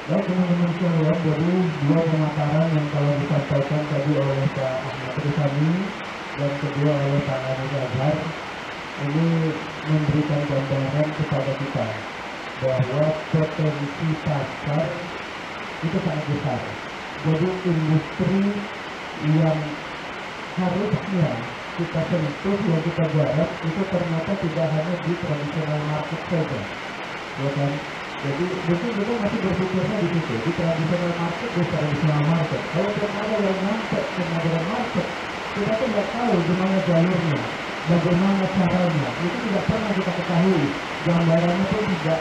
Baik teman-teman sekalian, jadi dua pemaparan yang telah disampaikan tadi oleh Pak Ahmad Rizani dan kedua oleh Pak Anies Azhar ini memberikan gambaran kepada kita bahwa potensi pasar itu sangat besar. Jadi industri yang harusnya kita sentuh, yang kita garap itu ternyata tidak hanya di tradisional market saja, ya kan? Jadi mungkin kita masih berpikirnya di situ, di tradisional market, di tradisional market. Kalau belum ada yang nyampe ke modern market, kita tuh nggak tahu gimana jalurnya, bagaimana caranya. Itu tidak pernah kita ketahui. Gambarannya pun tidak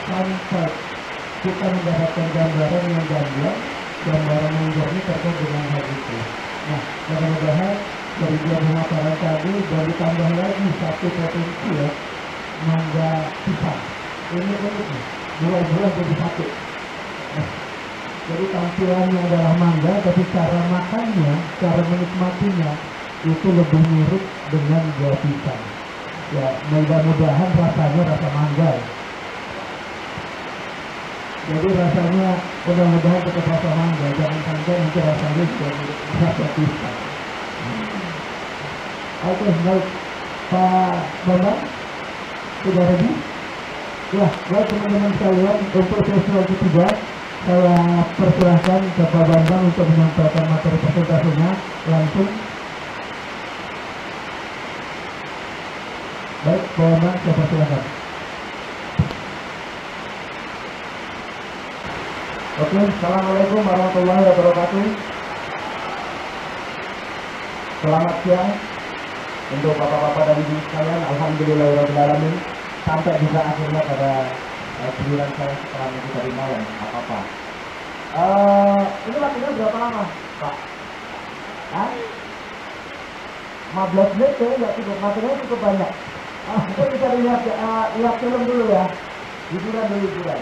sampai kita mendapatkan gambaran yang gamblang, gambaran yang jernih terkait dengan hal itu. Nah, mudah-mudahan dari dua pemaparan tadi dan ditambah lagi satu potensi ya, mangga pisang. Ini unik, dua buah jadi satu. Nah, jadi tampilannya adalah mangga, tapi cara makannya, cara menikmatinya itu lebih mirip dengan buah pisang. Ya, mudah-mudahan rasanya rasa mangga. Jadi rasanya mudah-mudahan tetap rasa mangga, jangan sampai nanti rasanya juga mirip rasa pisang. Oke, baik. Pak Bambang, sudah ready? Ya, baik teman-teman sekalian, untuk sesi ketiga saya persilahkan ke Pak Bambang untuk menyampaikan materi presentasinya langsung. Baik, Pak Bambang, saya persilahkan. Oke, assalamualaikum warahmatullahi wabarakatuh. Selamat siang untuk bapak-bapak dan ibu sekalian. Alhamdulillahirobbilalamin. Sampai juga akhirnya pada giliran saya setelah itu tadi malam, apa-apa. Ini waktunya berapa lama, Pak? 15 menit kayaknya nggak cukup, materinya cukup banyak. Kita bisa lihat film dulu ya, hiburan dulu hiburan.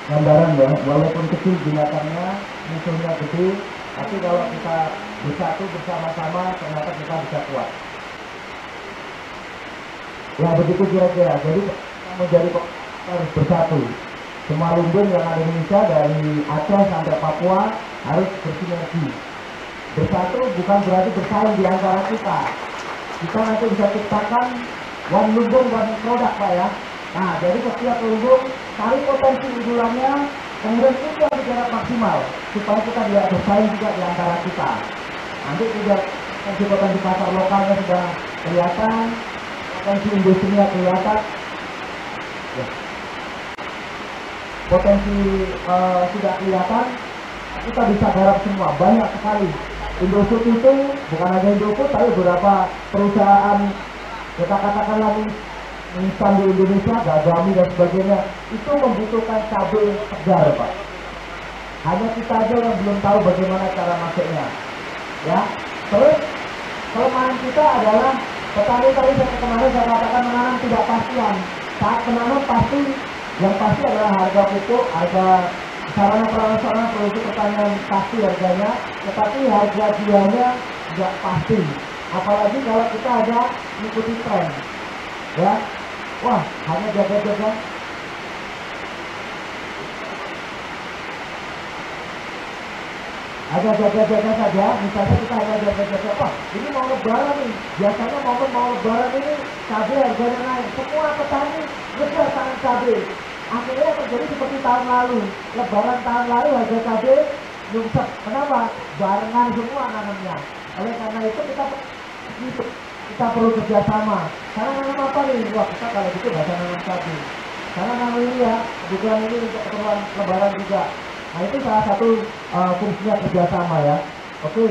Gambaran ya, walaupun kecil binatangnya, musuhnya gede, tapi kalau kita bersatu bersama-sama ternyata kita bisa kuat. Ya begitu kira-kira. Jadi kita menjadi harus bersatu. Semua lumbung yang ada di Indonesia dari Aceh sampai Papua harus bersinergi. Bersatu bukan berarti bersaing di antara kita. Kita nanti bisa ciptakan one lumbung one produk, Pak ya. Nah, jadi setiap lumbung cari potensi unggulannya, kemudian itu yang digarap maksimal supaya kita tidak bersaing juga di antara kita. Nanti juga potensi pasar lokalnya sudah kelihatan, potensi industrinya kelihatan, ya. Potensi sudah kelihatan, kita bisa garap semua, banyak sekali. Indofood itu bukan hanya Indofood, tapi beberapa perusahaan kita katakanlah instan di Indonesia, Gagami dan sebagainya, itu membutuhkan cabai segar, Pak. Hanya kita aja yang belum tahu bagaimana cara masuknya, ya. Terus kelemahan kita adalah petani tadi kemarin saya katakan menanam tidak pastian. Saat menanam pasti yang pasti adalah harga pupuk, harga sarana prasarana produksi pertanian pasti harganya, tetapi harga jualnya tidak pasti. Apalagi kalau kita ada mengikuti tren, ya. Wah, hanya jaga-jaga. Ada jaga-jaga saja, misalnya kita hanya jaga-jaga, wah ini mau lebaran nih, biasanya momen mau lebaran ini cabai harganya naik, semua petani ngejar tangan cabai. Akhirnya terjadi seperti tahun lalu, lebaran tahun lalu harga cabai nyungsep. Kenapa? Barengan semua nanamnya. Oleh karena itu kita perlu kerjasama. Karena nanam apa nih? Wah, kita kalau gitu nggak bisa nanam cabai. Karena nanam ini ya, kebutuhan ini untuk keperluan lebaran juga. Nah itu salah satu fungsinya kerjasama ya. Oke.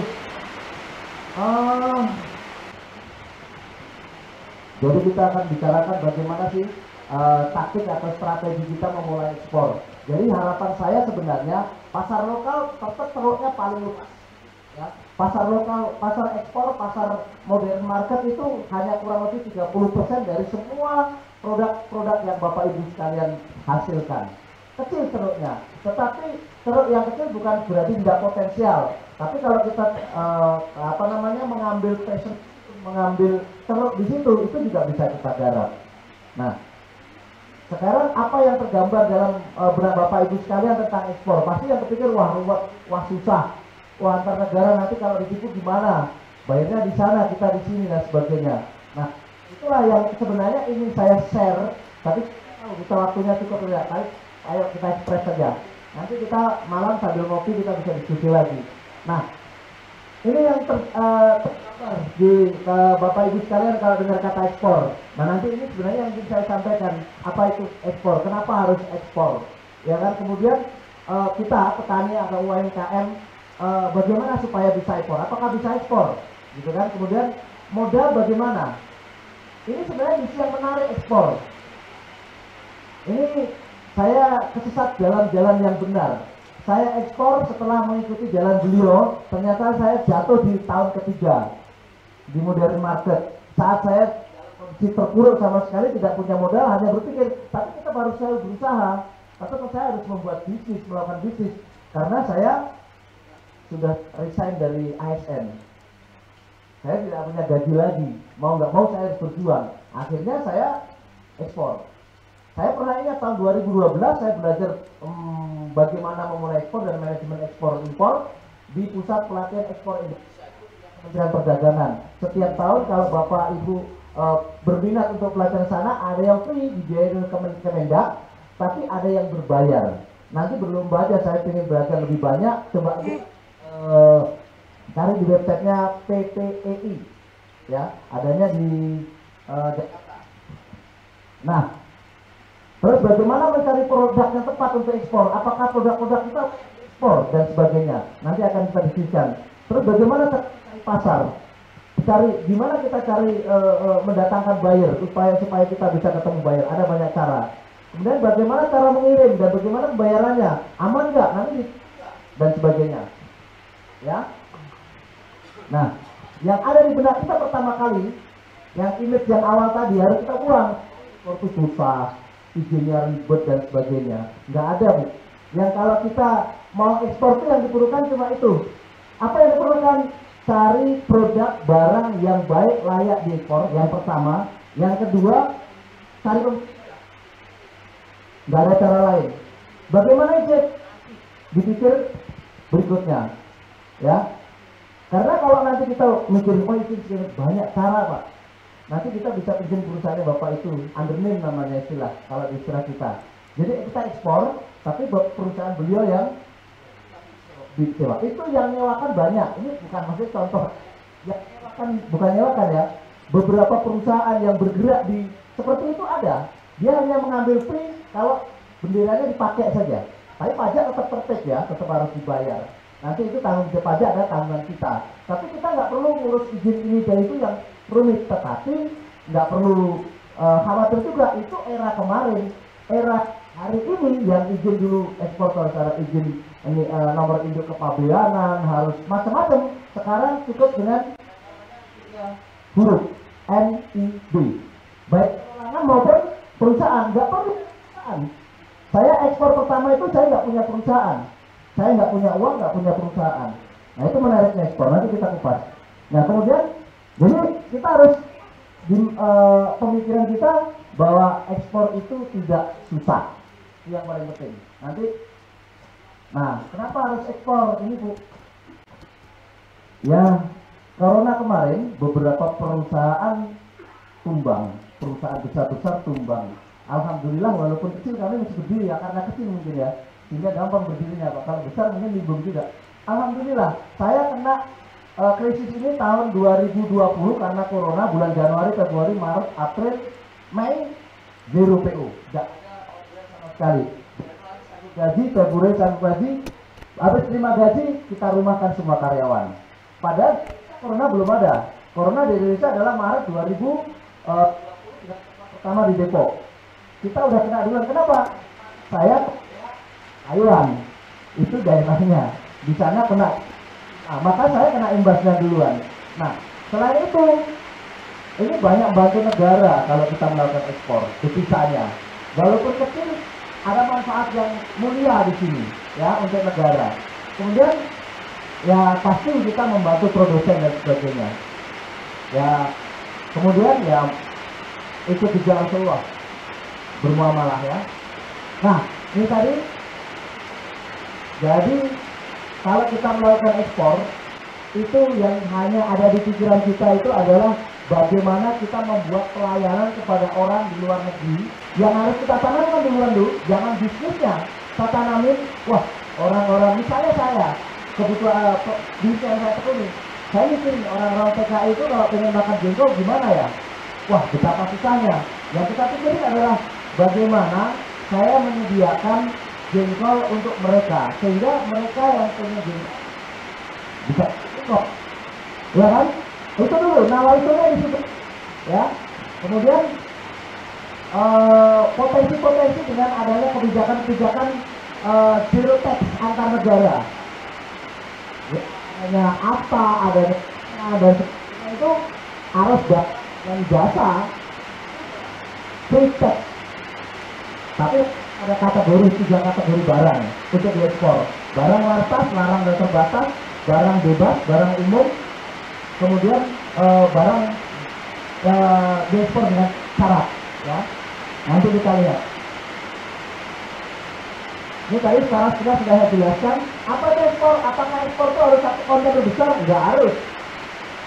Jadi kita akan bicarakan bagaimana sih taktik atau strategi kita memulai ekspor. Jadi harapan saya sebenarnya pasar lokal tetap teruknya paling luas. Ya. Pasar lokal, pasar ekspor, pasar modern market itu hanya kurang lebih 30% dari semua produk-produk yang Bapak Ibu sekalian hasilkan. Kecil ceruknya, tetapi ceruk yang kecil bukan berarti tidak potensial. Tapi kalau kita mengambil passion, mengambil ceruk di situ, itu juga bisa kita garap. Nah, Sekarang apa yang tergambar dalam benak Bapak Ibu sekalian tentang ekspor? Pasti yang terpikir, wah ruwet, wah susah, wah antar negara nanti kalau ditipu gimana? Bayarnya di sana, kita di sini dan sebagainya. Nah, itulah yang sebenarnya ingin saya share. Tapi kita waktunya cukup ya, ayo kita ekspres saja. Nanti kita malam sambil ngopi kita bisa diskusi lagi. Nah, ini yang tergambar di Bapak Ibu sekalian kalau dengar kata ekspor. Nah, nanti ini sebenarnya yang ingin saya sampaikan, apa itu ekspor, kenapa harus ekspor, ya kan. Kemudian kita petani atau UMKM, bagaimana supaya bisa ekspor, apakah bisa ekspor, gitu kan. Kemudian modal bagaimana, ini sebenarnya isu yang menarik ekspor. Ini saya kesesat dalam jalan yang benar. Saya ekspor setelah mengikuti jalan beliau, ternyata saya jatuh di tahun ketiga di modern market. Saat saya kondisi terpuruk sama sekali, tidak punya modal, hanya berpikir, tapi kita baru saya berusaha, atau saya harus membuat bisnis, melakukan bisnis, karena saya sudah resign dari ASN. Saya tidak punya gaji lagi, mau nggak mau saya harus berjuang. Akhirnya saya ekspor. Saya pernah ingat tahun 2012 saya belajar bagaimana memulai ekspor dan manajemen ekspor impor di Pusat Pelatihan Ekspor Indonesia, Kementerian Perdagangan. Setiap tahun kalau Bapak Ibu berminat untuk pelatihan sana, ada yang free dibiayain Kemendak, tapi ada yang berbayar. Nanti berlomba aja, saya ingin belajar lebih banyak, coba cari di websitenya PPEI, ya, adanya di Jakarta. Nah, terus bagaimana mencari produk yang tepat untuk ekspor? Apakah produk-produk kita ekspor dan sebagainya? Nanti akan kita diskusikan. Terus bagaimana cari pasar? Gimana kita cari mendatangkan buyer supaya kita bisa ketemu buyer? Ada banyak cara. Kemudian bagaimana cara mengirim dan bagaimana pembayarannya? Aman nggak? Nanti dan sebagainya. Ya. Nah, yang ada di benak kita pertama kali, yang image yang awal tadi harus kita buang. Itu susah, izinnya ribet dan sebagainya. Nggak ada, Bu. Yang kalau kita mau ekspor itu yang diperlukan cuma itu. Apa yang diperlukan? Cari produk barang yang baik, layak diekspor, yang pertama. Yang kedua, cari nggak ada cara lain. Bagaimana izin? Dipikir berikutnya, ya. Karena kalau nanti kita mikirin, oh izin banyak cara, Pak. Nanti kita bisa izin perusahaannya Bapak itu, undername namanya istilah, kalau di istilah kita. Jadi kita ekspor, tapi perusahaan beliau yang disewa. Itu yang nyewakan banyak. Ini bukan maksudnya contoh. Yang nyewakan, bukan nyewakan ya. Beberapa perusahaan yang bergerak di seperti itu ada. Dia hanya mengambil fee kalau benderanya dipakai saja. Tapi pajak tetap tertib ya, tetap harus dibayar. Nanti itu tanggung jawab pajak ada tanggungan kita. Tapi kita nggak perlu ngurus izin ini dan itu yang rumit. Tetapi nggak perlu khawatir juga. Itu era kemarin, era hari ini yang izin dulu ekspor secara izin ini nomor induk kepabeanan harus macam-macam. Sekarang cukup dengan huruf NIB. Baik perorangan maupun perusahaan, nggak perlu perusahaan. Saya ekspor pertama itu saya nggak punya perusahaan. Saya nggak punya uang, nggak punya perusahaan. Nah itu menariknya ekspor, nanti kita kupas. Nah kemudian, jadi kita harus di pemikiran kita bahwa ekspor itu tidak susah. Itu yang paling penting. Nanti, nah kenapa harus ekspor ini Bu? Ya, corona kemarin beberapa perusahaan tumbang, perusahaan besar-besar tumbang. Alhamdulillah walaupun kecil kami masih berdiri ya, karena kecil mungkin ya. Sehingga gampang berdirinya Pak. Kalau besar mungkin libur juga. Alhamdulillah, saya kena krisis ini tahun 2020 karena corona bulan Januari, Februari, Maret, April, Mei, 0 PO. Tidak sama sekali. Gaji, Februari sampai gaji, habis terima gaji, kita rumahkan semua karyawan. Padahal corona belum ada. Corona di Indonesia adalah Maret 2020 pertama di Depok. Kita udah kena duluan. Kenapa? Saya Thailand, itu daerahnya, di sana kena, nah, maka saya kena imbasnya duluan. Nah, selain itu, ini banyak bantu negara kalau kita melakukan ekspor, devisanya. Walaupun kecil, ada manfaat yang mulia di sini, ya, untuk negara. Kemudian, ya pasti kita membantu produsen dan sebagainya. Ya, kemudian ya ikut juga Rasulullah. bermuamalah ya. Nah, ini tadi, jadi kalau kita melakukan ekspor, itu yang hanya ada di pikiran kita itu adalah bagaimana kita membuat pelayanan kepada orang di luar negeri. Yang harus kita tanamkan duluan dulu, jangan bisnisnya kita tanamin, wah orang-orang, misalnya saya, kebutuhan bisnis yang saya tekuni, saya mikirin orang-orang PKI itu kalau pengen makan jengkol gimana ya? Wah, betapa susahnya. Yang kita pikirin adalah bagaimana saya menyediakan jengkol untuk mereka, sehingga mereka yang punya jengkol bisa kok, ya kan? Itu dulu, nawaitunya di situ, ya. Kemudian potensi-potensi dengan adanya kebijakan-kebijakan zero tax antar negara. Ya, adanya apa, adanya dan itu harus dan jasa free tax. Tapi ada kategori, 3 kategori barang untuk diekspor. Barang wartas, larang dan terbatas, barang bebas, barang umum, kemudian barang diekspor dengan syarat, ya. Nanti kita lihat. Ini tadi sekarang sudah saya jelaskan apa itu ekspor. Apakah ekspor itu harus satu kontainer besar? Enggak harus.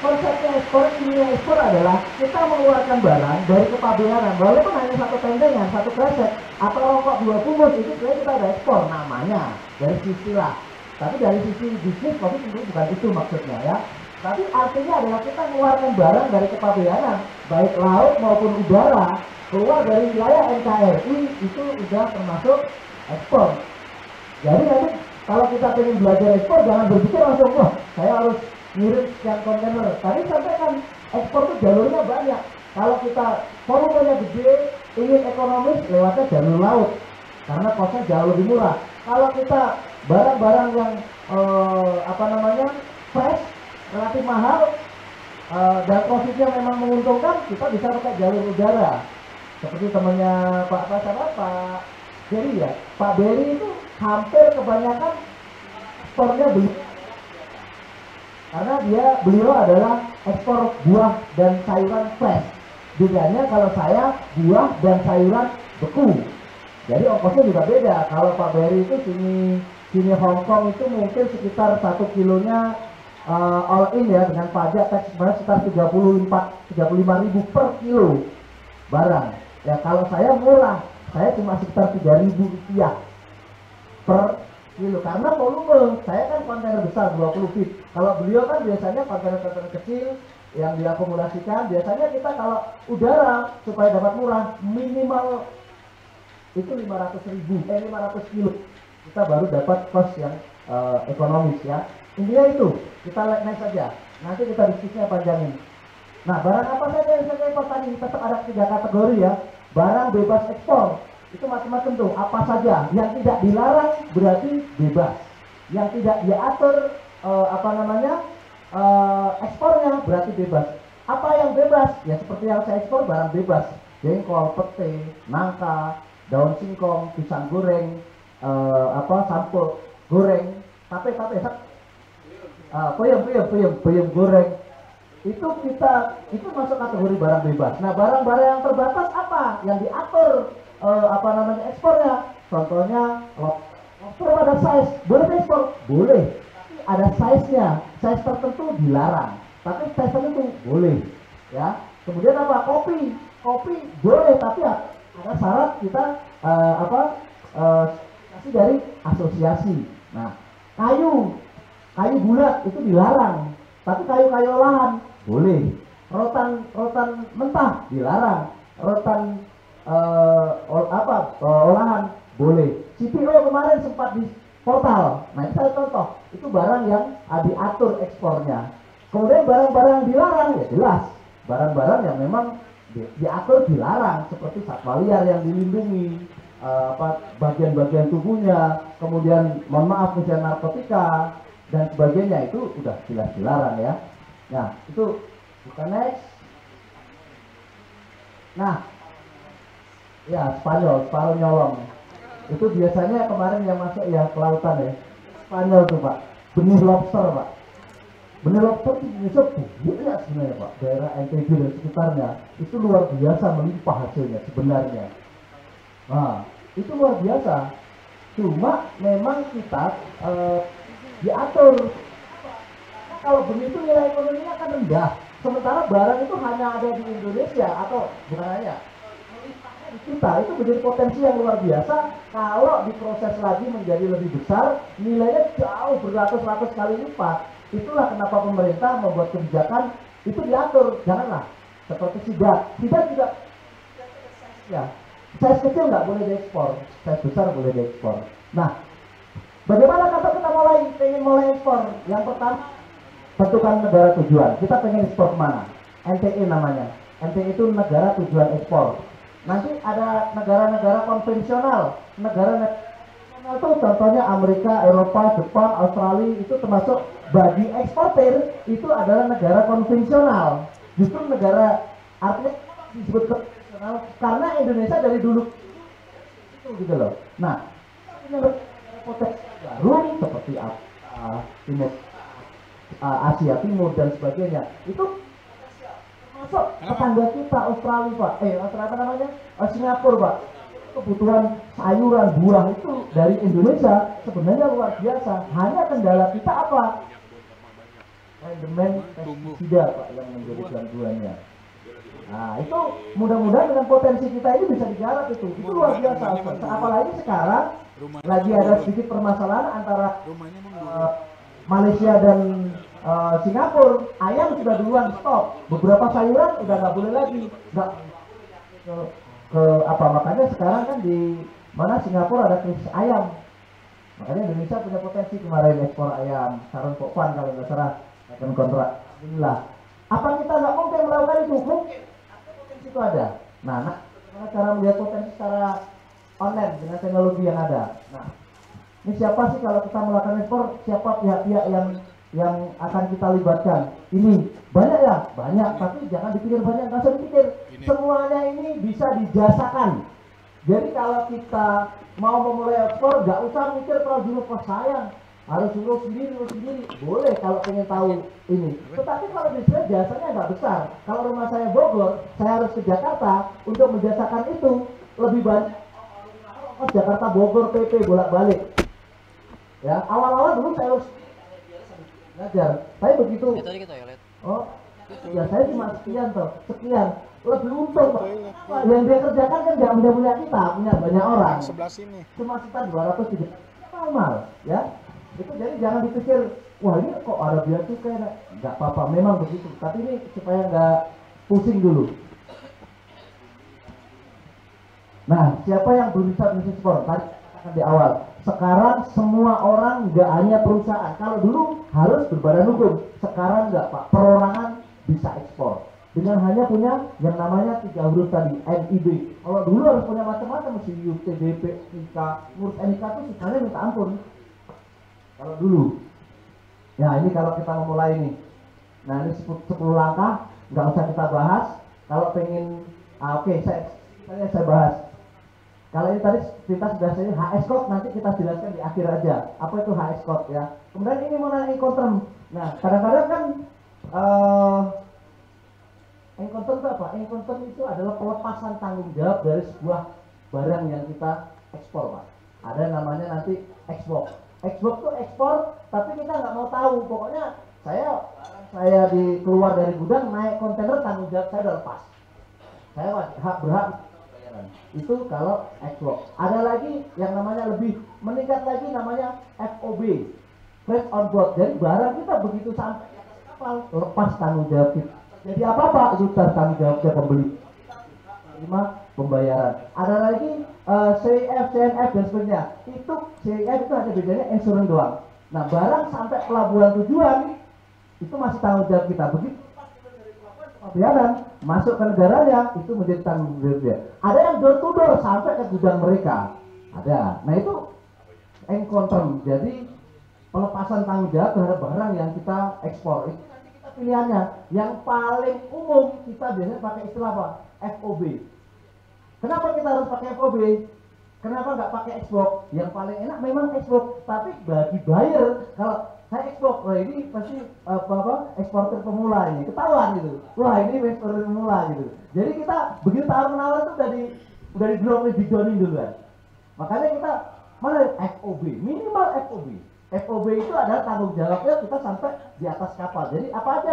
Konsepnya ekspor, ini ekspor adalah kita mengeluarkan barang dari kepabeanan, walaupun hanya satu tendengan, satu kresek atau rokok 2 bungkus, itu sebenarnya kita ada ekspor namanya dari sisi lah. Tapi dari sisi bisnis, tapi tentu bukan itu maksudnya ya. Tapi artinya adalah kita mengeluarkan barang dari kepabeanan, baik laut maupun udara, keluar dari wilayah NKRI, itu sudah termasuk ekspor. Jadi nanti kalau kita ingin belajar ekspor, jangan berpikir langsung, wah saya harus ngirim sekian kontainer. Tadi sampaikan ekspor itu jalurnya banyak. Kalau kita volumenya gede, ingin ekonomis, lewatnya jalur laut, karena kosnya jauh lebih murah. Kalau kita barang-barang yang fresh, relatif mahal, dan profitnya memang menguntungkan, kita bisa pakai jalur udara. Seperti temannya Pak Berry ya. Pak Berry itu hampir kebanyakan ekspornya beli. Karena beliau adalah ekspor buah dan sayuran fresh. Bedanya kalau saya buah dan sayuran beku. Jadi ongkosnya juga beda. Kalau Pak Berry itu sini Hong Kong itu mungkin sekitar 1 kilonya all in ya, dengan pajak tax sekitar 35.000 per kilo barang. Ya kalau saya murah, saya cuma sekitar 3.000 rupiah per kilo, karena volume saya kan kontainer besar 20 feet. Kalau beliau kan biasanya kontainer kecil yang diakumulasikan. Biasanya kita kalau udara supaya dapat murah minimal itu 500 kilo, kita baru dapat cost yang ekonomis ya. Intinya itu, kita next saja. Nanti kita diskusinya panjangin. Nah, barang apa saja yang saya ekspor tadi? Tetap ada 3 kategori ya. Barang bebas ekspor itu macam-macam tuh. Apa saja yang tidak dilarang berarti bebas. Yang tidak diatur ekspornya berarti bebas. Apa yang bebas? Ya seperti yang saya ekspor, barang bebas. Jengkol, pete, nangka, daun singkong, pisang goreng, sampul goreng, tape, peyem goreng. Itu masuk kategori barang bebas. Nah, barang-barang yang terbatas apa? Yang diatur ekspornya. Contohnya lobster ada size, boleh ekspor? Boleh. Ada size-nya. Size tertentu dilarang. Tapi size tertentu boleh. Ya. Kemudian apa? Kopi boleh, tapi ada syarat kita kasih dari asosiasi. Nah, kayu bulat itu dilarang, tapi kayu olahan boleh. Rotan mentah dilarang, rotan olahan boleh. CPO kemarin sempat di portal. Nah, itu saya contoh, itu barang yang diatur ekspornya. Kemudian barang-barang yang dilarang ya jelas, barang-barang yang memang diatur dilarang, seperti satwa liar yang dilindungi, bagian-bagian tubuhnya, kemudian mohon maaf misalnya narkotika dan sebagainya, itu udah jelas dilarang ya. Nah, itu bukan next. Nah, ya Spanyol nyolong. Itu biasanya kemarin yang masuk ya ke lautan ya. Spanyol tuh Pak, benih lobster Pak. Benih lobster di Indonesia banyak sebenarnya Pak. Daerah NTB dan sekitarnya itu luar biasa melimpah hasilnya sebenarnya. Nah, itu luar biasa. Cuma memang kita diatur. Nah, kalau begitu nilai ekonominya akan rendah. Sementara barang itu hanya ada di Indonesia atau bukan hanya di kita, itu menjadi potensi yang luar biasa. Kalau diproses lagi menjadi lebih besar, nilainya jauh beratus-ratus kali lipat. Itulah kenapa pemerintah membuat kebijakan itu diatur. Janganlah seperti sidat juga ya. Size kecil nggak boleh diekspor, size besar boleh diekspor. Nah, bagaimana kalau kita pengen mulai ekspor? Yang pertama, tentukan negara tujuan. Kita pengen ekspor kemana? NTE namanya. NTE itu negara tujuan ekspor. Nanti ada negara-negara konvensional. Negara konvensional itu contohnya Amerika, Eropa, Jepang, Australia, itu termasuk bagi eksportir itu adalah negara konvensional. Justru negara artinya disebut konvensional karena Indonesia dari dulu itu gitu loh. Nah, potensi baru seperti Timur Asia Timur dan sebagainya itu termasuk tetangga kita Australia Pak, apa namanya Singapura Pak. Kebutuhan sayuran buah itu dari Indonesia sebenarnya luar biasa. Hanya kendala kita apa? Rendemen pestisida Pak yang menjadi gangguannya. Nah itu mudah-mudahan dengan potensi kita ini bisa digarap itu luar biasa. Apalagi sekarang lagi ada sedikit permasalahan antara Malaysia dan Singapura. Ayam sudah duluan stop, beberapa sayuran udah nggak boleh lagi, nggak makanya sekarang kan di mana Singapura ada krisis ayam, makanya Indonesia punya potensi kemarin ekspor ayam sarung pokpan kalau nggak salah akan kontrak. Inilah apa kita nggak mungkin melakukan itu? Mungkin potensi itu ada. Nah cara melihat potensi secara online dengan teknologi yang ada. Nah ini siapa sih kalau kita melakukan ekspor, siapa pihak-pihak yang akan kita libatkan? Ini banyak ya, banyak, tapi jangan dipikir banyak, nggak usah dipikir. Semuanya ini bisa dijasakan. Jadi kalau kita mau memulai ekspor, nggak usah mikir kalau dulu pas sayang harus urus sendiri, boleh kalau pengen tahu ini. Tetapi kalau bisa jasanya nggak besar. Kalau rumah saya Bogor, saya harus ke Jakarta untuk menjasakan itu lebih banyak. Jakarta Bogor PP bolak-balik. Ya, awal-awal dulu saya harus ngajar. Tapi begitu. Oh, ya saya cuma sekian lebih untung Pak. Yang dia kerjakan kan nggak punya kita, punya banyak orang. Sebelah sini. Cuma kita 200 normal, ya. Itu jadi jangan dipikir, wah ini kok ada biaya cukai, nggak apa-apa, memang begitu. Tapi ini supaya nggak pusing dulu. Nah, siapa yang berusaha bisnis ekspor? Tadi di awal. Sekarang semua orang nggak hanya perusahaan. Kalau dulu harus berbadan hukum, sekarang nggak Pak. Perorangan bisa ekspor dengan hanya punya yang namanya 3 huruf tadi, NIB. Kalau dulu harus punya macam-macam, mesti TDP, NIK, ngurus NIK itu sisanya minta ampun. Kalau dulu, ya ini kalau kita memulai ini, nah ini 10 langkah, nggak usah kita bahas. Kalau pengen, oke, saya bahas. Kalau ini tadi kita sudah saya HS code, nanti kita jelaskan di akhir aja. Apa itu HS code ya. Kemudian ini mengenai Incoterm. Nah, kadang-kadang kan Incoterm itu apa? Incoterm itu adalah pelepasan tanggung jawab dari sebuah barang yang kita ekspor, Pak. Ada namanya nanti export. Export itu ekspor, tapi kita nggak mau tahu. Pokoknya saya keluar dari gudang, naik kontainer, tanggung jawab saya udah lepas. Saya berhak itu kalau ekspor. Ada lagi yang namanya lebih meningkat lagi, namanya FOB, Freight on Board. Jadi barang kita begitu sampai kapal, lepas tanggung jawab kita. Jadi apa-apa itu tanggung jawabnya pembeli, terima pembayaran. Ada lagi CIF, CNF dan sebagainya. Itu CIF itu hanya bedanya insurans doang. Nah barang sampai pelabuhan tujuan itu masih tanggung jawab kita. Begitu pelabuhan masuk ke negaranya itu menjadi tanggung jawab dia. Ada yang door to door sampai ke gudang mereka. Ada. Nah itu Incoterm. Jadi pelepasan tanggung jawab terhadap barang yang kita ekspor. Itu nanti kita pilihannya. Yang paling umum kita biasanya pakai istilah apa? FOB. Kenapa kita harus pakai FOB? Kenapa nggak pakai export? Yang paling enak memang export. Tapi bagi buyer, kalau saya ekspor, wah ini pasti eksporter pemula ini, ketahuan gitu. Wah ini eksporter pemula gitu. Jadi kita begitu tawar menawar tuh udah di drop nih, di downing duluan. Makanya kita mana FOB, minimal FOB. FOB itu adalah tanggung jawabnya kita sampai di atas kapal. Jadi apa aja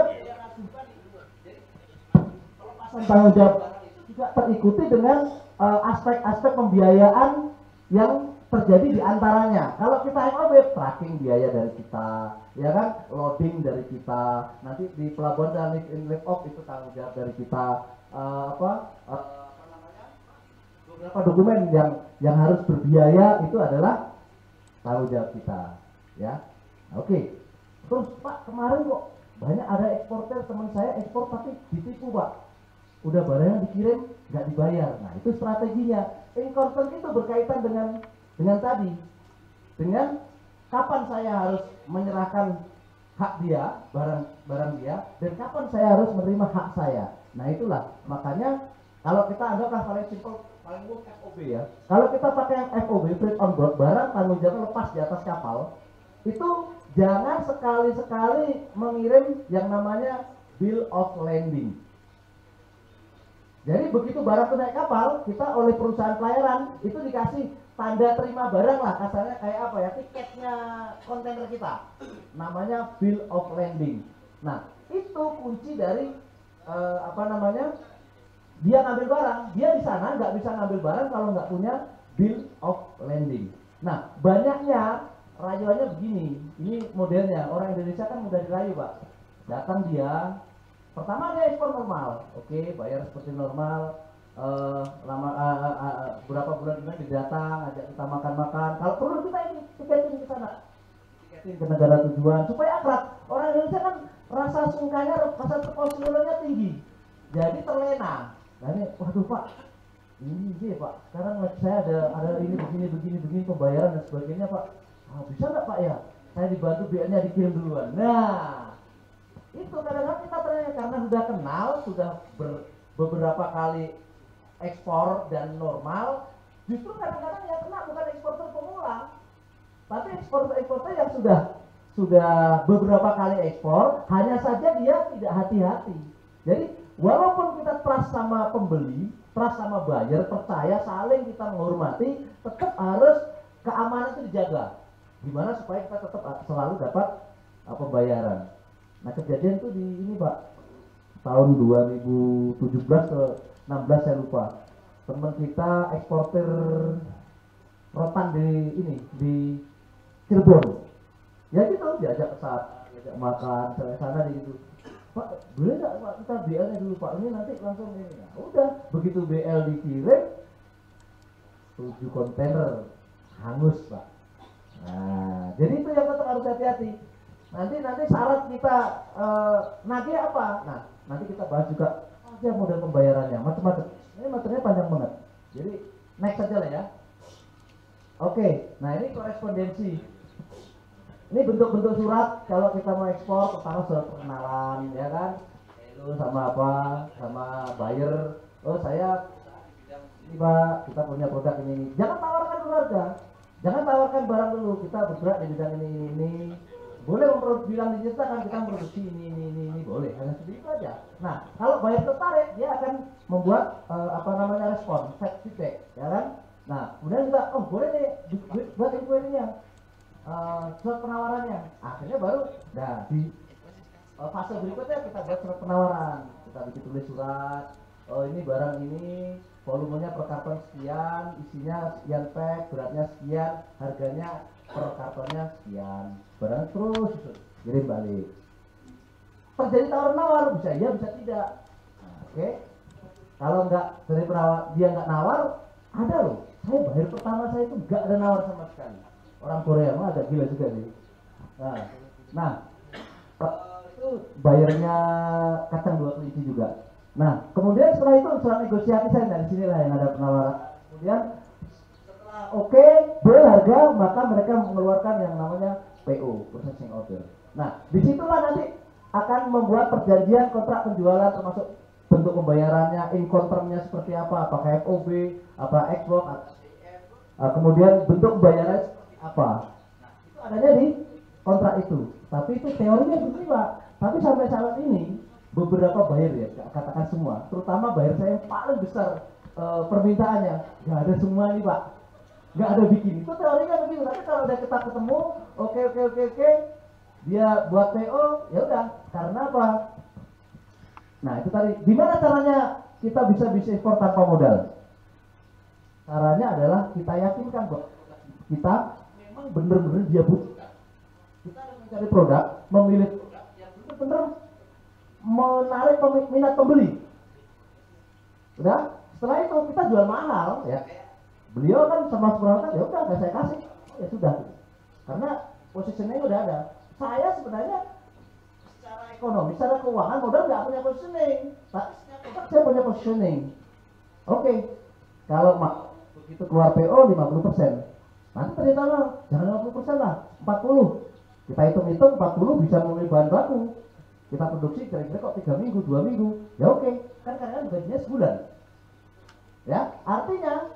tanggung jawab itu juga terikuti dengan aspek-aspek pembiayaan yang terjadi di antaranya. Kalau kita FOB, tracking biaya dari kita, ya kan, loading dari kita, nanti di pelabuhan dan lift in lift off itu tanggung jawab dari kita, beberapa dokumen yang harus berbiaya itu adalah tanggung jawab kita, ya. Oke. Terus Pak, kemarin kok banyak ada eksporter, teman saya ekspor tapi ditipu Pak. Udah barangnya dikirim nggak dibayar. Nah itu strateginya. Incoterm itu berkaitan dengan tadi, dengan kapan saya harus menyerahkan hak dia, barang dia, dan kapan saya harus menerima hak saya. Nah itulah makanya kalau kita anggaplah paling simpel, paling umum FOB ya. Kalau kita pakai yang FOB, freight on board, barang tanggung jawab lepas di atas kapal, itu jangan sekali-sekali mengirim yang namanya bill of landing. Jadi begitu barang itu naik kapal, kita oleh perusahaan pelayaran itu dikasih tanda terima barang lah, kasarnya kayak apa ya, tiketnya kontainer kita, namanya bill of landing. Nah itu kunci dari dia ngambil barang, dia di sana nggak bisa ngambil barang kalau nggak punya bill of landing. Nah banyaknya rayuannya begini, ini modelnya orang Indonesia kan mudah dirayu Pak. Datang dia, pertama dia ekspor normal, oke, bayar seperti normal, berapa bulan kemudian dia datang, ajak kita makan-makan. Kalau perlu kita ini tiketin ke sana, tiketin ke negara tujuan supaya akrab. Orang Indonesia kan rasa sungkanya, rasa terkonsiderasinya tinggi, jadi terlena. Nah ini, waduh Pak, ini Pak, sekarang saya ada ini begini pembayaran dan sebagainya Pak. Bisa nggak Pak ya? Saya dibantu BL-nya dikirim duluan. Nah, itu kadang-kadang kita ternyata karena sudah kenal, sudah beberapa kali ekspor dan normal, justru kadang-kadang yang kena bukan eksporter pemula, tapi eksporter yang sudah beberapa kali ekspor, hanya saja dia tidak hati-hati. Jadi walaupun kita trust sama pembeli, trust sama buyer, percaya, saling kita menghormati, tetap harus keamanan itu dijaga. Gimana supaya kita tetap selalu dapat pembayaran. Nah kejadian tuh di ini Pak, tahun 2017 ke 16 saya lupa, teman kita eksportir rotan di Cirebon, ya gitu diajak ke sana, diajak makan ke sana gitu. Pak boleh nggak Pak kita BL-nya dulu Pak, ini nanti langsung ini. Nah, udah begitu BL dikirim 7 kontainer hangus Pak. Nah jadi itu yang tetap harus hati-hati. Nanti syarat kita nagih apa? Nah, nanti kita bahas juga aja model pembayarannya, macam-macam. Ini materinya panjang banget. Jadi next saja lah ya. Oke, nah ini korespondensi. Ini bentuk-bentuk surat kalau kita mau ekspor, pertama surat perkenalan, ya kan? Itu sama apa? Sama buyer. Oh saya ini Pak, kita punya produk ini. Jangan tawarkan dulu harga. Jangan tawarkan barang dulu. Kita bergerak di bidang ini. Boleh bilang diceritakan kita produksi ini boleh, hanya seperti itu aja. Nah kalau buyer tertarik dia akan membuat respon, feedback, ya kan. Nah kemudian kita boleh deh buat inquiry-nya, surat penawarannya. Akhirnya baru di fase berikutnya kita buat surat penawaran, kita bikin tulis surat, ini barang ini volumenya per karton sekian, isinya sekian pack, beratnya sekian, harganya per kartonnya sekian, barang terus kirim balik. Terjadi tawar-nawar, bisa iya bisa tidak. Nah, oke. Kalau nggak dari perawat dia nggak nawar, ada loh. Saya bayar pertama saya itu nggak ada nawar sama sekali. Orang Korea mah agak gila juga sih. Nah itu bayarnya kacang 2 kelinci juga. Nah kemudian setelah itu setelah negosiasi saya dari sinilah yang ada penawaran. Kemudian oke, boleh harga, maka mereka mengeluarkan yang namanya PO, Purchasing Order. Nah, disitulah nanti akan membuat perjanjian kontrak penjualan termasuk bentuk pembayarannya, incotermnya seperti apa, apakah FOB, apa export, kemudian bentuk pembayarannya seperti apa. Nah, itu adanya di kontrak itu. Tapi itu teorinya begini Pak. Tapi sampai saat ini beberapa buyer ya, katakan semua, terutama buyer saya yang paling besar permintaannya? Nggak ada semua nih Pak, nggak ada bikin. Itu teorinya begitu. Tapi kalau udah kita ketemu, oke, dia buat PO, ya udah. Karena apa? Nah itu tadi. Gimana caranya kita bisa ekspor tanpa modal? Caranya adalah kita yakinkan kok kita memang benar-benar dia butuhkan. Kita harus mencari produk, memilih produk yang benar-benar menarik minat pembeli. Udah, setelah itu kita jual mahal ya. Beliau kan sama seperangkat ya udah nggak saya kasih, ya sudah. Karena positioning udah ada. Saya sebenarnya secara ekonomi, secara keuangan modal nggak punya positioning, tapi setiap produk saya punya positioning. Oke, kalau begitu keluar PO 50%, nanti ternyata jangan 50% lah, 40. Kita hitung-hitung 40 bisa membeli bahan baku. Kita produksi kira-kira kok 3 minggu, 2 minggu, ya oke. Kan kadang-kadang gajinya sebulan. Ya, artinya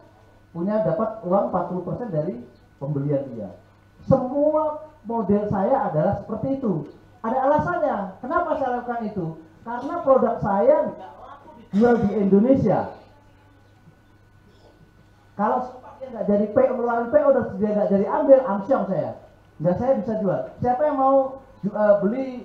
punya dapat uang 40% dari pembelian dia. Semua model saya adalah seperti itu. Ada alasannya. Kenapa saya lakukan itu? Karena produk saya nggak laku dijual di Indonesia. Kalau dia nggak jadi PO, melalui PO dan dia nggak jadi ambil, amsyong saya. Nggak saya bisa jual. Siapa yang mau beli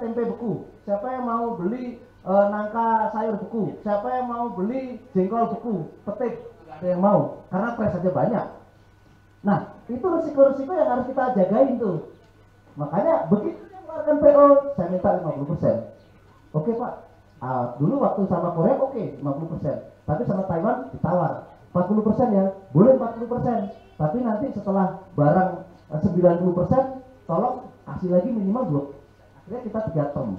tempe beku? Siapa yang mau beli nangka sayur beku? Siapa yang mau beli jengkol beku? Petik? Nggak ada yang mau. Karena price saja banyak. Nah, itu risiko-risiko yang harus kita jagain tuh. Makanya begitu dia mengeluarkan PO, saya minta 50%. Oke Pak, dulu waktu sama Korea oke, 50%. Tapi sama Taiwan ditawar 40% ya, boleh 40%. Tapi nanti setelah barang 90%, tolong kasih lagi minimal 20%. Akhirnya kita 3 term.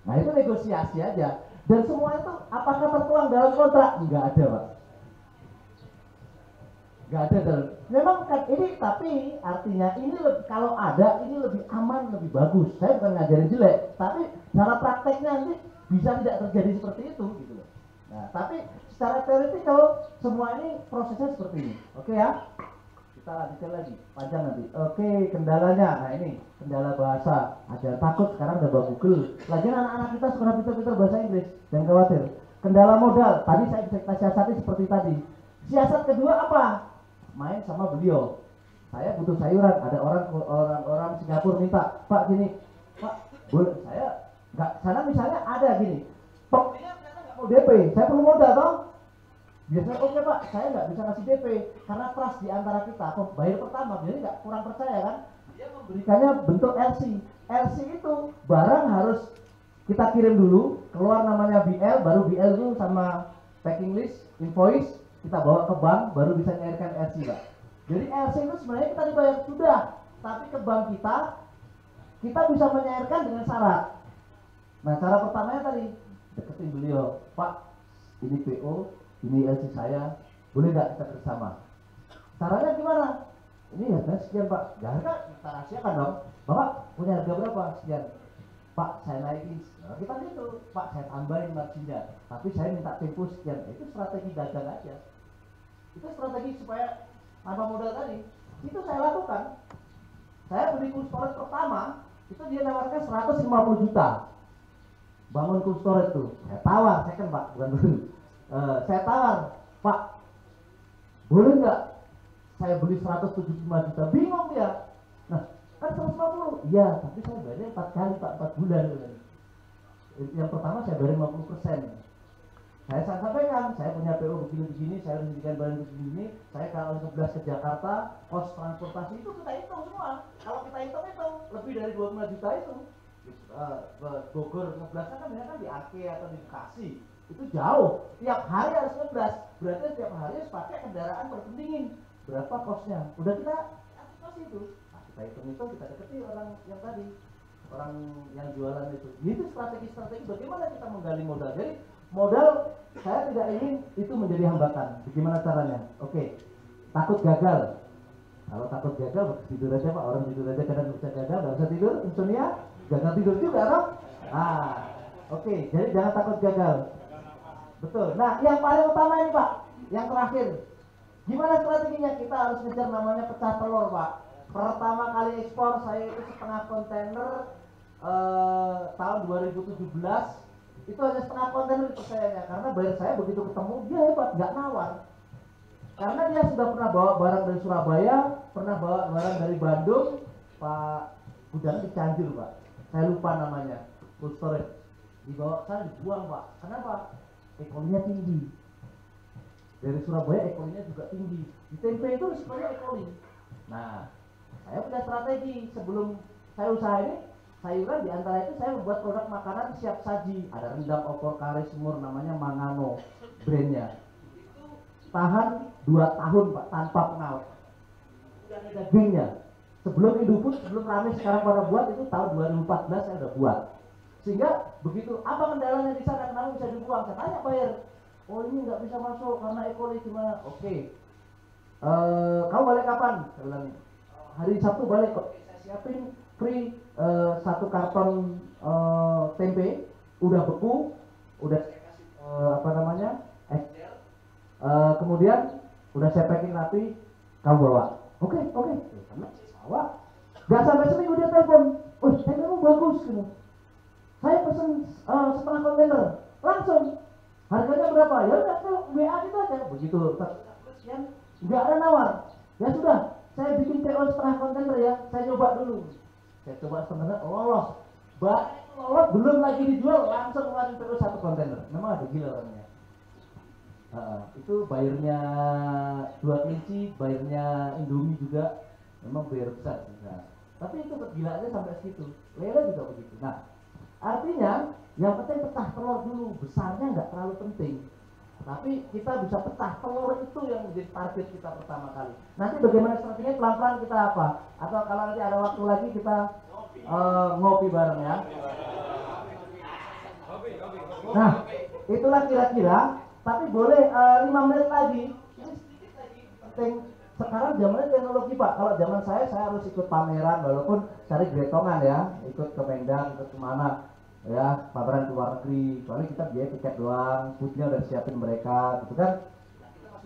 Nah itu negosiasi aja. Dan semua itu apakah tertuang dalam kontrak? Enggak ada Pak. Nggak ada dalam. Memang kan ini, tapi artinya ini kalau ada ini lebih aman, lebih bagus. Saya bukan ngajarin jelek, tapi cara prakteknya nanti bisa tidak terjadi seperti itu gitu loh. Nah, tapi secara teoritikal semua ini prosesnya seperti ini. Oke ya? Kita lanjutkan lagi, panjang nanti. Oke, kendalanya. Nah, ini kendala bahasa. Ada takut sekarang udah bawa Google. Lagian anak-anak kita sekolah pintar-pintar bahasa Inggris. Jangan khawatir. Kendala modal. Tadi saya bisa kita siasati seperti tadi. Siasat kedua apa? Main sama beliau. Saya butuh sayuran, ada orang Singapura minta, Pak gini, Pak boleh saya nggak, sana misalnya ada gini, pokoknya ternyata nggak mau DP, saya perlu modal toh. Biasanya oke Pak, saya nggak bisa ngasih DP karena trust di antara kita, bayar pertama, jadi nggak kurang percaya kan? Dia memberikannya bentuk LC. LC itu barang harus kita kirim dulu, keluar namanya BL, baru BL itu sama packing list, invoice. Kita bawa ke bank, baru bisa nyairkan LC Pak. Jadi LC itu sebenarnya kita dibayar sudah, tapi ke bank kita bisa menyairkan dengan syarat. Nah cara pertamanya tadi, deketin beliau, Pak ini PO, ini LC saya, boleh nggak kita bersama? Caranya gimana? Ini harga sekian Pak, ya harga kita rahasiakan dong. Bapak punya harga berapa? Sekian. Pak saya naikin, nah, kita gitu, Pak saya tambahin marginnya, tapi saya minta tempo sekian. Itu strategi dagang aja. Itu strategi supaya tanpa modal tadi. Itu saya lakukan. Saya beli cold storage pertama, itu dia nawarkan 150 juta. Bangun cold storage tuh. Saya tawar, saya kan Pak, bukan dulu. Saya tawar, Pak, boleh nggak saya beli 175 juta? Bingung dia. Nah, kan 150. Iya, tapi saya bayarnya 4 kali Pak, 4 bulan. Yang pertama saya bayar 50%. Saya sampaikan, saya punya PO begini-begini, saya harus menjadikan barang begini, saya kalau 11 ke Jakarta, kos transportasi itu kita hitung semua. Kalau kita hitung lebih dari 25 juta itu. Bogor 11 kan biasanya kan di Aceh atau di Bekasi. Itu jauh, tiap hari harus 11. Berarti tiap hari harus pakai kendaraan berpendingin. Berapa kosnya? Udah kita antisipasi itu. Nah, kita hitung-hitung, kita deketi orang yang tadi, orang yang jualan itu. Itu strategi-strategi bagaimana kita menggali modal. Jadi modal saya tidak ingin itu menjadi hambatan. Bagaimana caranya? Oke, takut gagal. Kalau takut gagal, tidur aja Pak. Orang tidur aja kadang bisa gagal, nggak bisa tidur. Insomnia, gagal tidur juga kan? Oke, jadi jangan takut gagal. Betul. Nah, yang paling utama ini Pak, yang terakhir. Gimana strateginya? Kita harus ngejar namanya pecah telur Pak. Pertama kali ekspor saya itu setengah kontainer tahun 2017. itu hanya setengah kontainer percayanya, karena bayar saya begitu ketemu dia hebat, nggak nawar. Karena dia sudah pernah bawa barang dari Surabaya, pernah bawa barang dari Bandung, Pak gudang di Cianjur Pak, saya lupa namanya, cold storage, dibawa sana dibuang Pak. Kenapa? Ekolinya tinggi. Dari Surabaya ekolinya juga tinggi. Di tempe itu risikonya ekoli. Nah, saya punya strategi sebelum saya usaha ini, sayuran di antara itu saya membuat produk makanan siap saji. Ada rendang, opor, kare, semur, namanya Mangano brandnya. Itu tahan 2 tahun Pak tanpa pengawet. Udah ada dagingnya. Sebelum Indofood, sebelum rame sekarang pada buat itu tahun 2014 saya udah buat. Sehingga begitu apa kendalanya di sana, kenapa bisa dibuang? Saya tanya buyer, oh ini nggak bisa masuk karena E. coli gimana? Oke. Kamu balik kapan? Saya bilang, hari Sabtu balik kok. Saya siapin free 1 karton tempe, udah beku, udah saya kasih apa namanya, Excel. Kemudian udah saya packing rapi, kamu bawa. Oke. Karena bawa. Gak sampai seminggu dia telepon, oh tempemu bagus gitu. Saya pesen setengah kontainer, langsung. Harganya berapa? Ya udah, WA gitu aja. Begitu sekian, nggak ada nawar. Ya sudah, saya bikin PO setengah kontainer ya, saya coba dulu. Saya coba setengah, lolos. Lolos, belum lagi dijual, langsung ngeluarin PO 1 kontainer. Memang ada gila orangnya. Itu bayarnya 2 kelinci, bayarnya Indomie juga, memang bayar besar. Tapi itu kegilaannya sampai segitu. Lele juga begitu. Nah, artinya yang penting pecah telur dulu, besarnya nggak terlalu penting. Tapi kita bisa pecah telur, itu yang menjadi target kita pertama kali. Nanti bagaimana strateginya pelan-pelan kita apa? Atau kalau nanti ada waktu lagi kita ngopi bareng ya. Nah, itulah kira-kira. Tapi boleh 5 menit lagi. Ini sedikit lagi penting. Sekarang zamannya teknologi Pak. Kalau zaman saya harus ikut pameran, walaupun cari gretongan ya, ikut ke Medan, ikut kemana ya, pameran ke luar negeri. Soalnya kita biaya tiket doang, foodnya udah siapin mereka, gitu kan.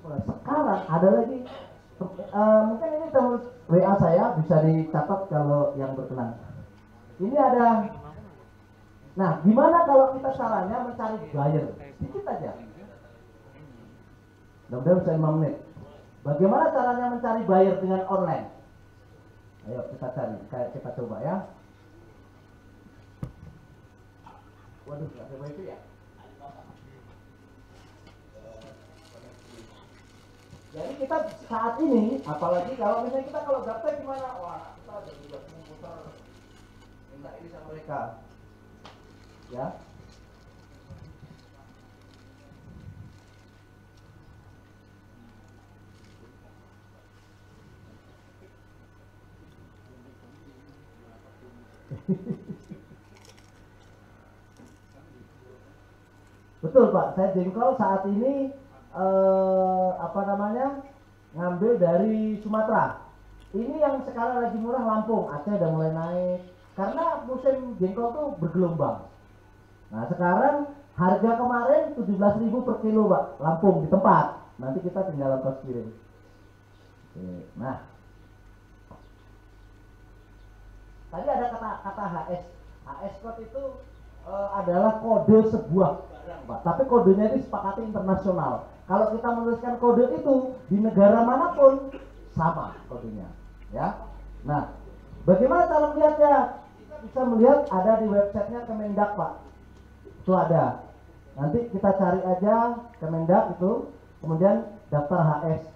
Sekarang ada lagi, mungkin ini teman WA saya bisa dicatat kalau yang berkenan. Ini ada. Nah, gimana kalau kita caranya mencari buyer? Sedikit aja. Mudah-mudahan bisa 5 menit. Bagaimana caranya mencari buyer dengan online? Ayo kita cari, kita coba ya. Waduh, gak ada wifi ya? Jadi kita saat ini, apalagi kalau misalnya kita kalau gaptek gimana? Wah, kita ada buat komputer, minta ini sama mereka, ya. Betul Pak, saya jengkol saat ini ngambil dari Sumatera. Ini yang sekarang lagi murah Lampung, Aceh udah mulai naik. Karena musim jengkol tuh bergelombang. Nah sekarang harga kemarin 17.000 per kilo Pak, Lampung di tempat. Nanti kita tinggal ongkos kirim. Oke, nah tadi ada kata HS. HS code itu adalah kode sebuah barang, Pak. Tapi kodenya ini sepakati internasional. Kalau kita menuliskan kode itu di negara manapun sama kodenya, ya. Nah, bagaimana cara melihatnya? Kita bisa melihat ada di websitenya Kemendak, Pak. Itu ada. Nanti kita cari aja Kemendak itu, kemudian daftar HS.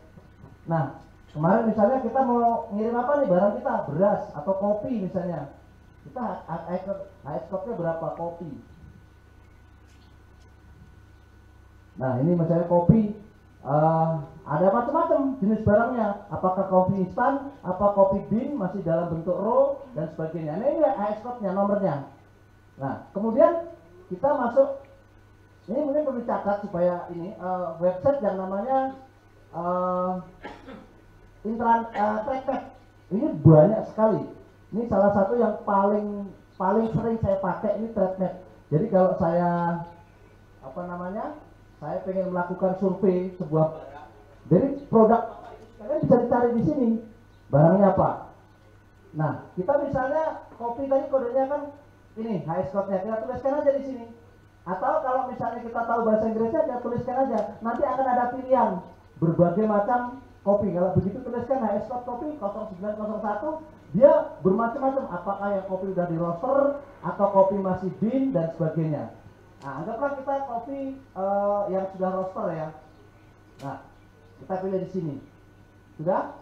Nah, kemarin misalnya kita mau ngirim apa nih barang kita, beras atau kopi misalnya. Kita HS code-nya berapa kopi. Nah ini misalnya kopi, ada macam-macam jenis barangnya. Apakah kopi instan, apa kopi bean masih dalam bentuk raw dan sebagainya. Nah ini HS code-nya, nomornya. Nah kemudian kita masuk, ini mungkin perlu dicatat supaya ini website yang namanya TrackMap. Ini banyak sekali. Ini salah satu yang paling sering saya pakai, ini TrackMap. Jadi kalau saya saya pengen melakukan survei sebuah barang, jadi produk kalian bisa dicari di sini barangnya apa. Nah kita misalnya kopi tadi kodenya kan ini HS code-nya, kita tuliskan aja di sini. Atau kalau misalnya kita tahu bahasa Inggrisnya, ya tuliskan aja. Nanti akan ada pilihan berbagai macam kopi. Kalau begitu tuliskan HS Code kopi 0901, dia bermacam-macam. Apakah yang kopi udah di roaster atau kopi masih bean dan sebagainya. Nah, anggaplah kita kopi yang sudah roaster ya. Nah, kita pilih di sini. Sudah?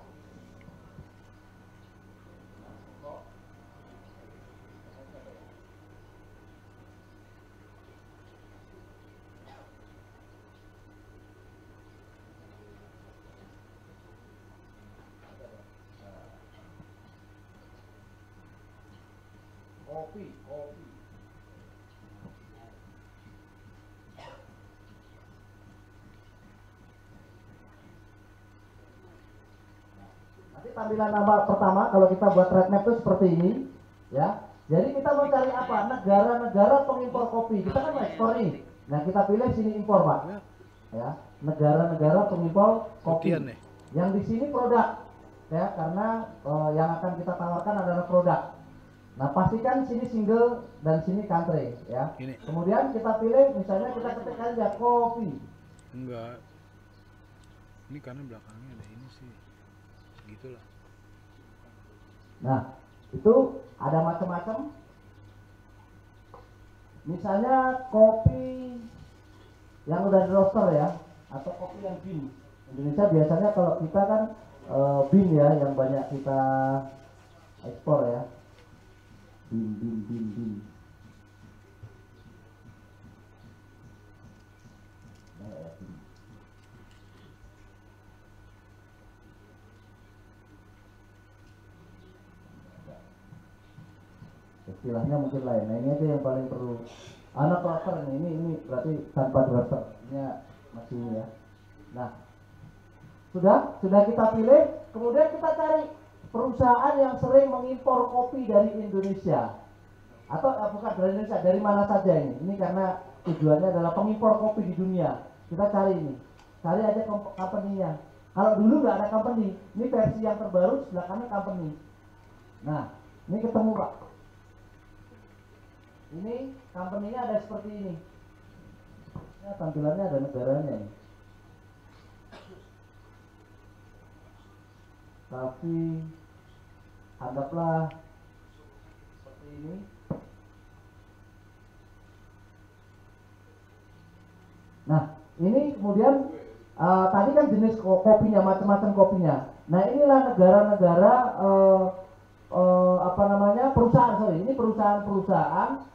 Kopi. Nanti tampilan nama pertama kalau kita buat red map itu seperti ini, ya. Jadi kita mau cari apa? Negara-negara pengimpor kopi. Kita kan ekspor nih. Nah, kita pilih sini impor, Pak. Ya, negara-negara pengimpor kopi. Yang di sini produk, ya, karena yang akan kita tawarkan adalah produk. Nah, pastikan sini single dan sini country, ya. Ini. Kemudian kita pilih, misalnya kita ketik aja kopi. Enggak. Ini karena belakangnya ada ini sih. Segitulah. Nah, itu ada macam-macam. Misalnya kopi yang udah di roaster ya, atau kopi yang bean. Indonesia biasanya kalau kita kan bean ya, yang banyak kita ekspor ya. Bean. Istilahnya mungkin lain. Nah, ini aja yang paling perlu. Anak roaster ini berarti tanpa roaster. Ini masih ini ya. Nah, sudah kita pilih. Kemudian kita cari perusahaan yang sering mengimpor kopi dari Indonesia. Atau bukan dari Indonesia, dari mana saja ini. Ini karena tujuannya adalah pengimpor kopi di dunia. Kita cari ini. Cari aja company-nya. Kalau dulu nggak ada company, ini versi yang terbaru sebelah kanan company. Nah, ini ketemu Pak. Ini company-nya ada seperti ini. Ya, tampilannya ada negaranya nih. Tapi anggaplah seperti ini. Nah, ini kemudian tadi kan jenis kopinya, macam-macam kopinya. Nah, inilah negara-negara perusahaan, ini perusahaan-perusahaan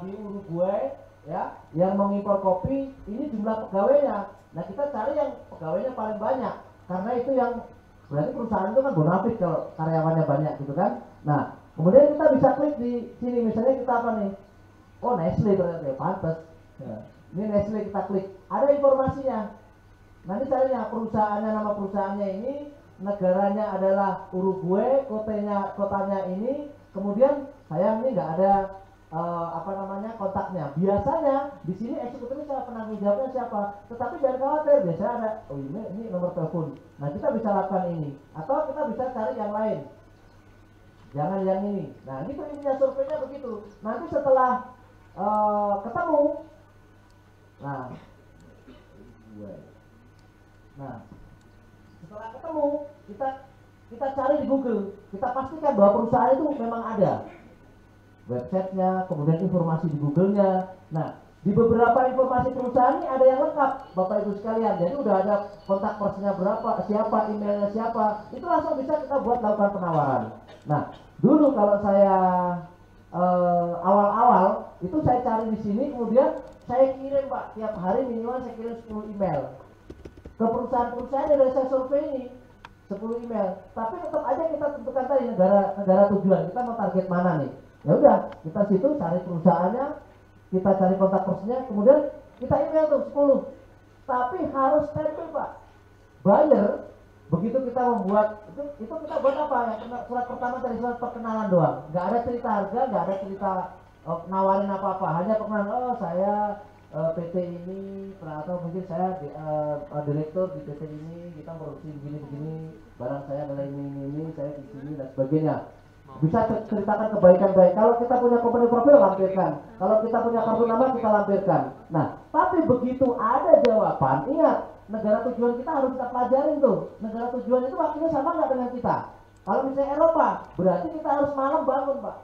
di Uruguay ya, yang mengimpor kopi. Ini jumlah pegawainya. Nah, kita cari yang pegawainya paling banyak, karena itu yang berarti perusahaan itu kan bonafit kalau karyawannya banyak gitu kan. Nah, kemudian kita bisa klik di sini, misalnya kita apa nih? Oh, Nestle ternyata ya, pantes. Ya. Ini Nestle, kita klik, ada informasinya. Nanti carinya perusahaannya, nama perusahaannya ini, negaranya adalah Uruguay, kotanya ini. Kemudian sayang ini nggak ada kontaknya. Biasanya di sini eksekutifnya siapa, penanggung jawabnya siapa. Tetapi jangan khawatir, biasanya ada. Oh, ini nomor telepon. Nah, kita bisa lakukan ini, atau kita bisa cari yang lain. Jangan yang ini. Nah, ini prinsipnya surveinya begitu. Nanti setelah ketemu, setelah ketemu, kita cari di Google. Kita pastikan bahwa perusahaan itu memang ada websitenya, kemudian informasi di Google-nya. Nah, di beberapa informasi perusahaan ini ada yang lengkap, Bapak Ibu sekalian. Jadi udah ada kontak personnya berapa, siapa, emailnya siapa. Itu langsung bisa kita buat lakukan penawaran. Nah, dulu kalau saya awal-awal itu saya cari di sini, kemudian saya kirim Pak, tiap hari minimal saya kirim 10 email ke perusahaan-perusahaan yang saya survei ini, 10 email. Tapi tetap aja kita tentukan tadi negara tujuan, kita mau target mana nih. Ya udah, kita situ cari perusahaannya, kita cari kontak personnya, kemudian kita email tuh 10. Tapi harus stempel Pak. Buyer, begitu kita membuat itu kita buat apa? Yang surat pertama tadi surat perkenalan doang. Nggak ada cerita harga, nggak ada cerita nawarin apa-apa. Hanya perkenalan, oh saya PT ini, atau mungkin saya direktur di PT ini, kita produksi begini-begini, barang saya adalah ini, saya di sini dan sebagainya. Bisa ceritakan kebaikan baik. Kalau kita punya company profile, lampirkan. Kalau kita punya kartu nama, kita lampirkan. Nah, tapi begitu ada jawaban, ingat, negara tujuan kita harus kita pelajarin tuh. Negara tujuan itu waktunya sama nggak dengan kita? Kalau misalnya Eropa, berarti kita harus malam bangun, Pak.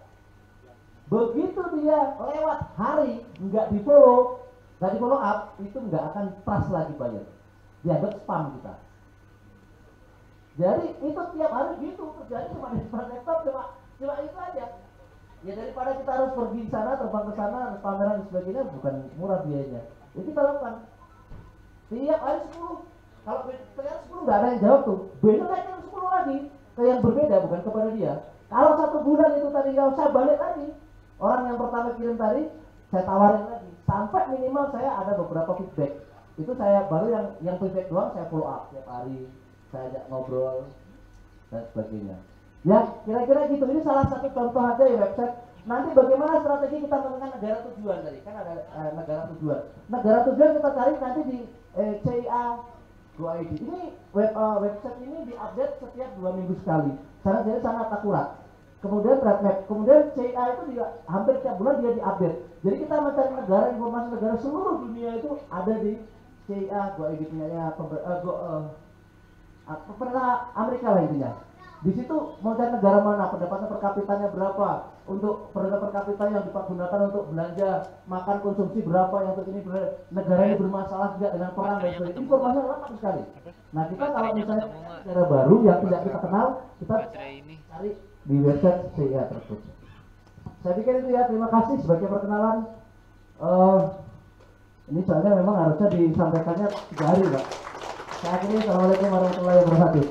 Begitu dia lewat hari, nggak di follow up, itu nggak akan trust lagi bayar. Dianggap spam kita. Jadi itu tiap hari gitu, kerjanya cuma di depan laptop, cuma itu aja. Ya daripada kita harus pergi di sana, terbang ke sana, harus pameran dan sebagainya, bukan murah biayanya. Itu kita lakukan tiap hari 10. Kalau ternyata 10 nggak ada yang jawab tuh, besok naikkan 10 lagi ke yang berbeda, bukan kepada dia. Kalau 1 bulan itu tadi jawab, saya balik lagi. Orang yang pertama kirim tadi, saya tawarin lagi. Sampai minimal saya ada beberapa feedback. Itu saya baru yang feedback doang saya follow up tiap hari. Saya ajak ngobrol dan sebagainya. Ya, kira-kira gitu. Ini salah satu contoh aja ya website. Nanti bagaimana strategi kita menekan negara tujuan tadi? Kan ada negara tujuan. Negara tujuan kita cari nanti di CIA Go.id. Ini website ini diupdate setiap 2 minggu sekali. Jadi sangat akurat. Kemudian Redmap, kemudian CIA itu juga hampir tiap bulan dia diupdate. Jadi kita mencari negara, informasi negara seluruh dunia itu ada di CIA Go.id punya pemerintah Amerika lah intinya. Di situ mau cari negara mana, pendapatan per kapitanya berapa, untuk pendapatan per kapita yang dipergunakan untuk belanja, makan, konsumsi berapa, yang untuk ini negara ini bermasalah juga dengan perang dan sebagainya. Informasinya lengkap sekali. Nah kita kalau misalnya negara baru yang tidak kita kenal, kita cari di website CIA tersebut. Saya pikir itu ya, terima kasih sebagai perkenalan. Ini soalnya memang harusnya disampaikannya 3 hari Pak. Saya akhiri, Assalamualaikum warahmatullahi wabarakatuh.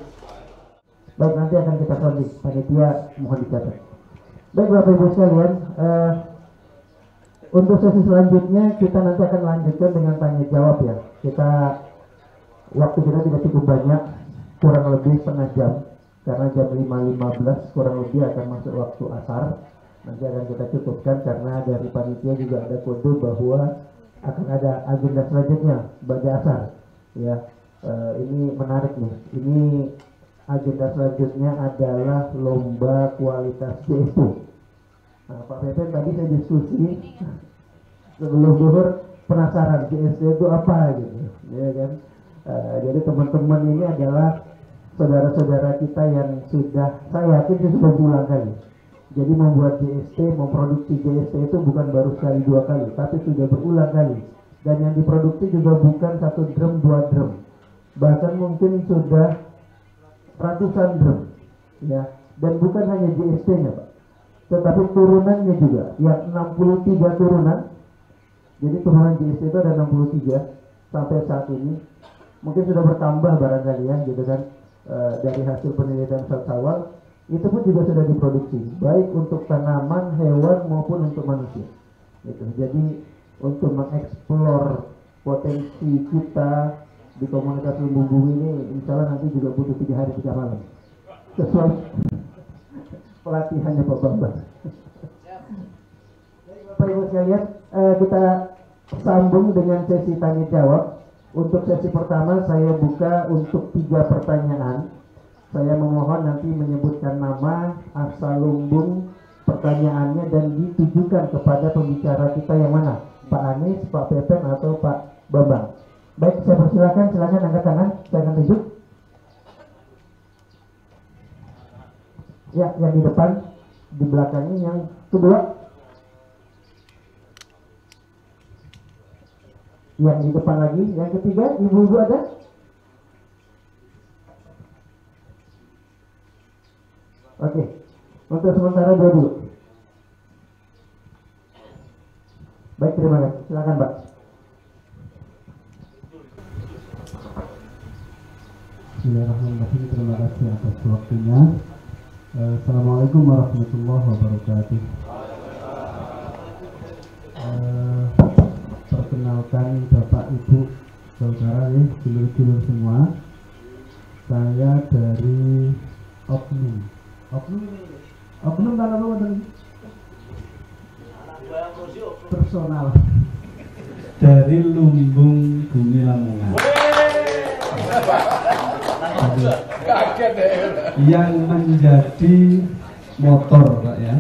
Baik, nanti akan kita closing. Panitia mohon dicatat. Baik Bapak Ibu sekalian, untuk sesi selanjutnya kita nanti akan lanjutkan dengan tanya jawab ya. Waktu kita tidak cukup banyak, kurang lebih setengah jam. Karena jam 5.15 kurang lebih akan masuk waktu asar. Nanti akan kita cukupkan karena dari panitia juga ada kode bahwa akan ada agenda selanjutnya pada asar. Ya, ini menarik nih. Ini agenda selanjutnya adalah lomba kualitas JST. Nah, Pak Pepen tadi saya diskusi sebelum zuhur, penasaran JST itu apa gitu, ya kan? Jadi teman-teman ini adalah saudara-saudara kita yang sudah, saya yakin sudah berulang kali. Jadi membuat JST, memproduksi JST itu bukan baru sekali 2 kali, tapi sudah berulang kali. Dan yang diproduksi juga bukan 1 drum, 2 drum, bahkan mungkin sudah ratusan drum, ya. Dan bukan hanya JST-nya Pak, tetapi turunannya juga, yang 63 turunan. Jadi turunan JST itu ada 63 sampai saat ini. Mungkin sudah bertambah barangkali ya, gitu kan. Dari hasil penelitian Sawal itu pun juga sudah diproduksi, baik untuk tanaman, hewan maupun untuk manusia. Gitu. Jadi untuk mengeksplor potensi kita di komunitas Lumbung Bumi ini, insya Allah nanti juga butuh 3 hari 3 malam sesuai pelatihannya Pak Bambang. Bapak Ibu sekalian, kita sambung dengan sesi tanya jawab. Untuk sesi pertama saya buka untuk 3 pertanyaan. Saya memohon nanti menyebutkan nama, asal lumbung pertanyaannya, dan ditujukan kepada pembicara kita yang mana, Pak Anies, Pak Pepen, atau Pak Bambang. Baik, saya persilakan, silakan angkat tangan, saya akan tunjuk. Ya, yang di depan, di belakangnya, yang kedua. Yang di depan lagi, yang ketiga, ibu-ibu ada? Oke, untuk sementara 2 dulu. Baik, terima kasih. Silakan Pak. Bismillahirrahmanirrahim. Terima kasih atas waktunya. Assalamualaikum warahmatullahi wabarakatuh. Perkenalkan Bapak Ibu Saudara nih, dulur-dulur semua. Saya dari Oknum kan apa tadi? Personal dari Lumbung Bumi Lamongan. Yang menjadi motor Pak ya,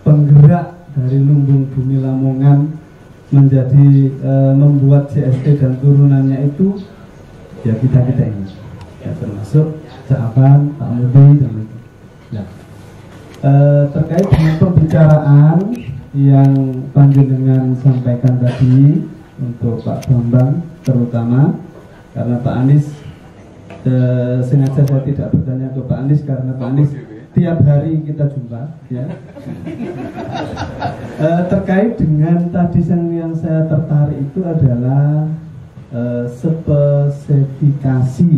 penggerak dari lumbung bumi Lamongan menjadi membuat CST dan turunannya itu ya kita ini ya, termasuk Cak Aban, Pak Mudi dan itu. Nah, terkait dengan pembicaraan yang panjenengan sampaikan tadi untuk Pak Bambang terutama, karena Pak Anies sengaja saya tidak bertanya ke Pak Anies karena Pak Anies tiap hari kita jumpa ya. Terkait dengan tadi yang saya tertarik itu adalah spesifikasi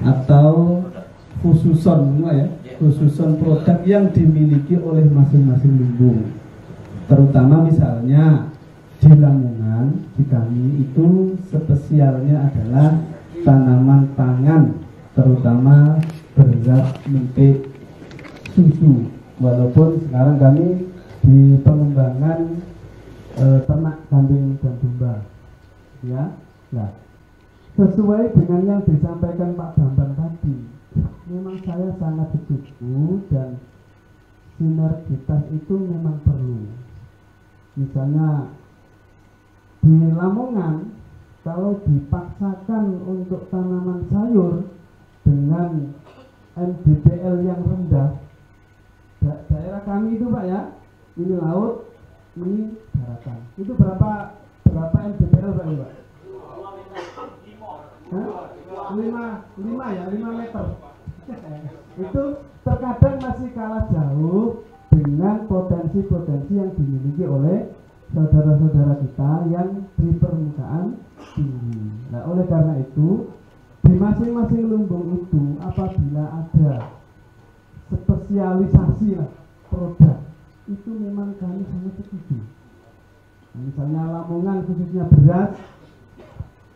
atau khususon ya, khususon produk yang dimiliki oleh masing-masing lumbung. Terutama misalnya di Lamongan, di kami itu spesialnya adalah tanaman pangan, terutama beras, mentik, susu. Walaupun sekarang kami di pengembangan ternak kambing dan domba, ya. Nah, sesuai dengan yang disampaikan Pak Bambang tadi, memang saya sangat setuju dan sinergitas itu memang perlu. Misalnya di Lamongan, kalau dipaksakan untuk tanaman sayur dengan NDPL yang rendah, daerah kami itu Pak ya, ini laut, ini daratan. Itu berapa NDPL Pak ya Pak? 5 meter. Itu terkadang masih kalah jauh dengan potensi-potensi yang dimiliki oleh saudara-saudara kita yang di permukaan tinggi. Nah, oleh karena itu di masing-masing lumbung itu apabila ada spesialisasi produk itu memang kami sangat setuju. Nah, misalnya Lamongan khususnya beras,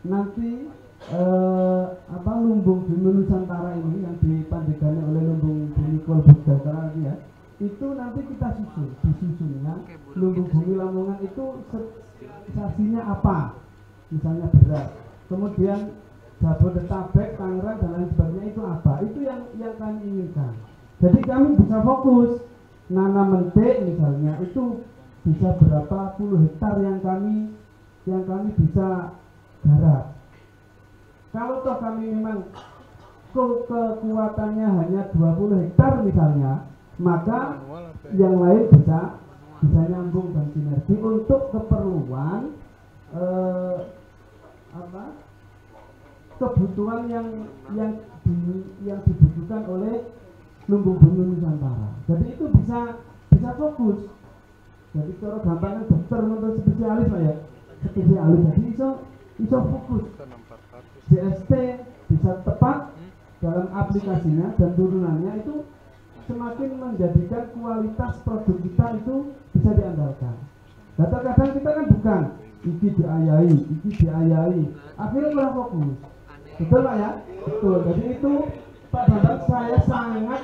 nanti lumbung bumi Nusantara ini yang dipandegani oleh lumbung bumi Kolbut Jawa ya, itu nanti kita disusunnya lumbung bumi Lamongan itu spesialisasinya apa, misalnya beras, kemudian Jabodetabek, Tangerang dan lain sebagainya itu apa, itu yang kami inginkan. Jadi kami bisa fokus nanam mentik misalnya, itu bisa berapa puluh hektar yang kami bisa garap. Kalau toh kami memang kekuatannya hanya 20 hektar misalnya, maka yang lain bisa nyambung dan sinergi untuk keperluan kebutuhan yang dibutuhkan oleh lumbung bumi Nusantara. Jadi itu bisa fokus. Jadi cara gampangnya dokter untuk spesialis Pak ya, spesialis. Jadi iso fokus. JST bisa tepat dalam aplikasinya dan turunannya, itu semakin menjadikan kualitas produk kita itu bisa diandalkan. Nah, terkadang kita kan bukan iki diayai, akhirnya kurang fokus. Betul Pak ya? Betul. Jadi itu Pak Bambang, saya sangat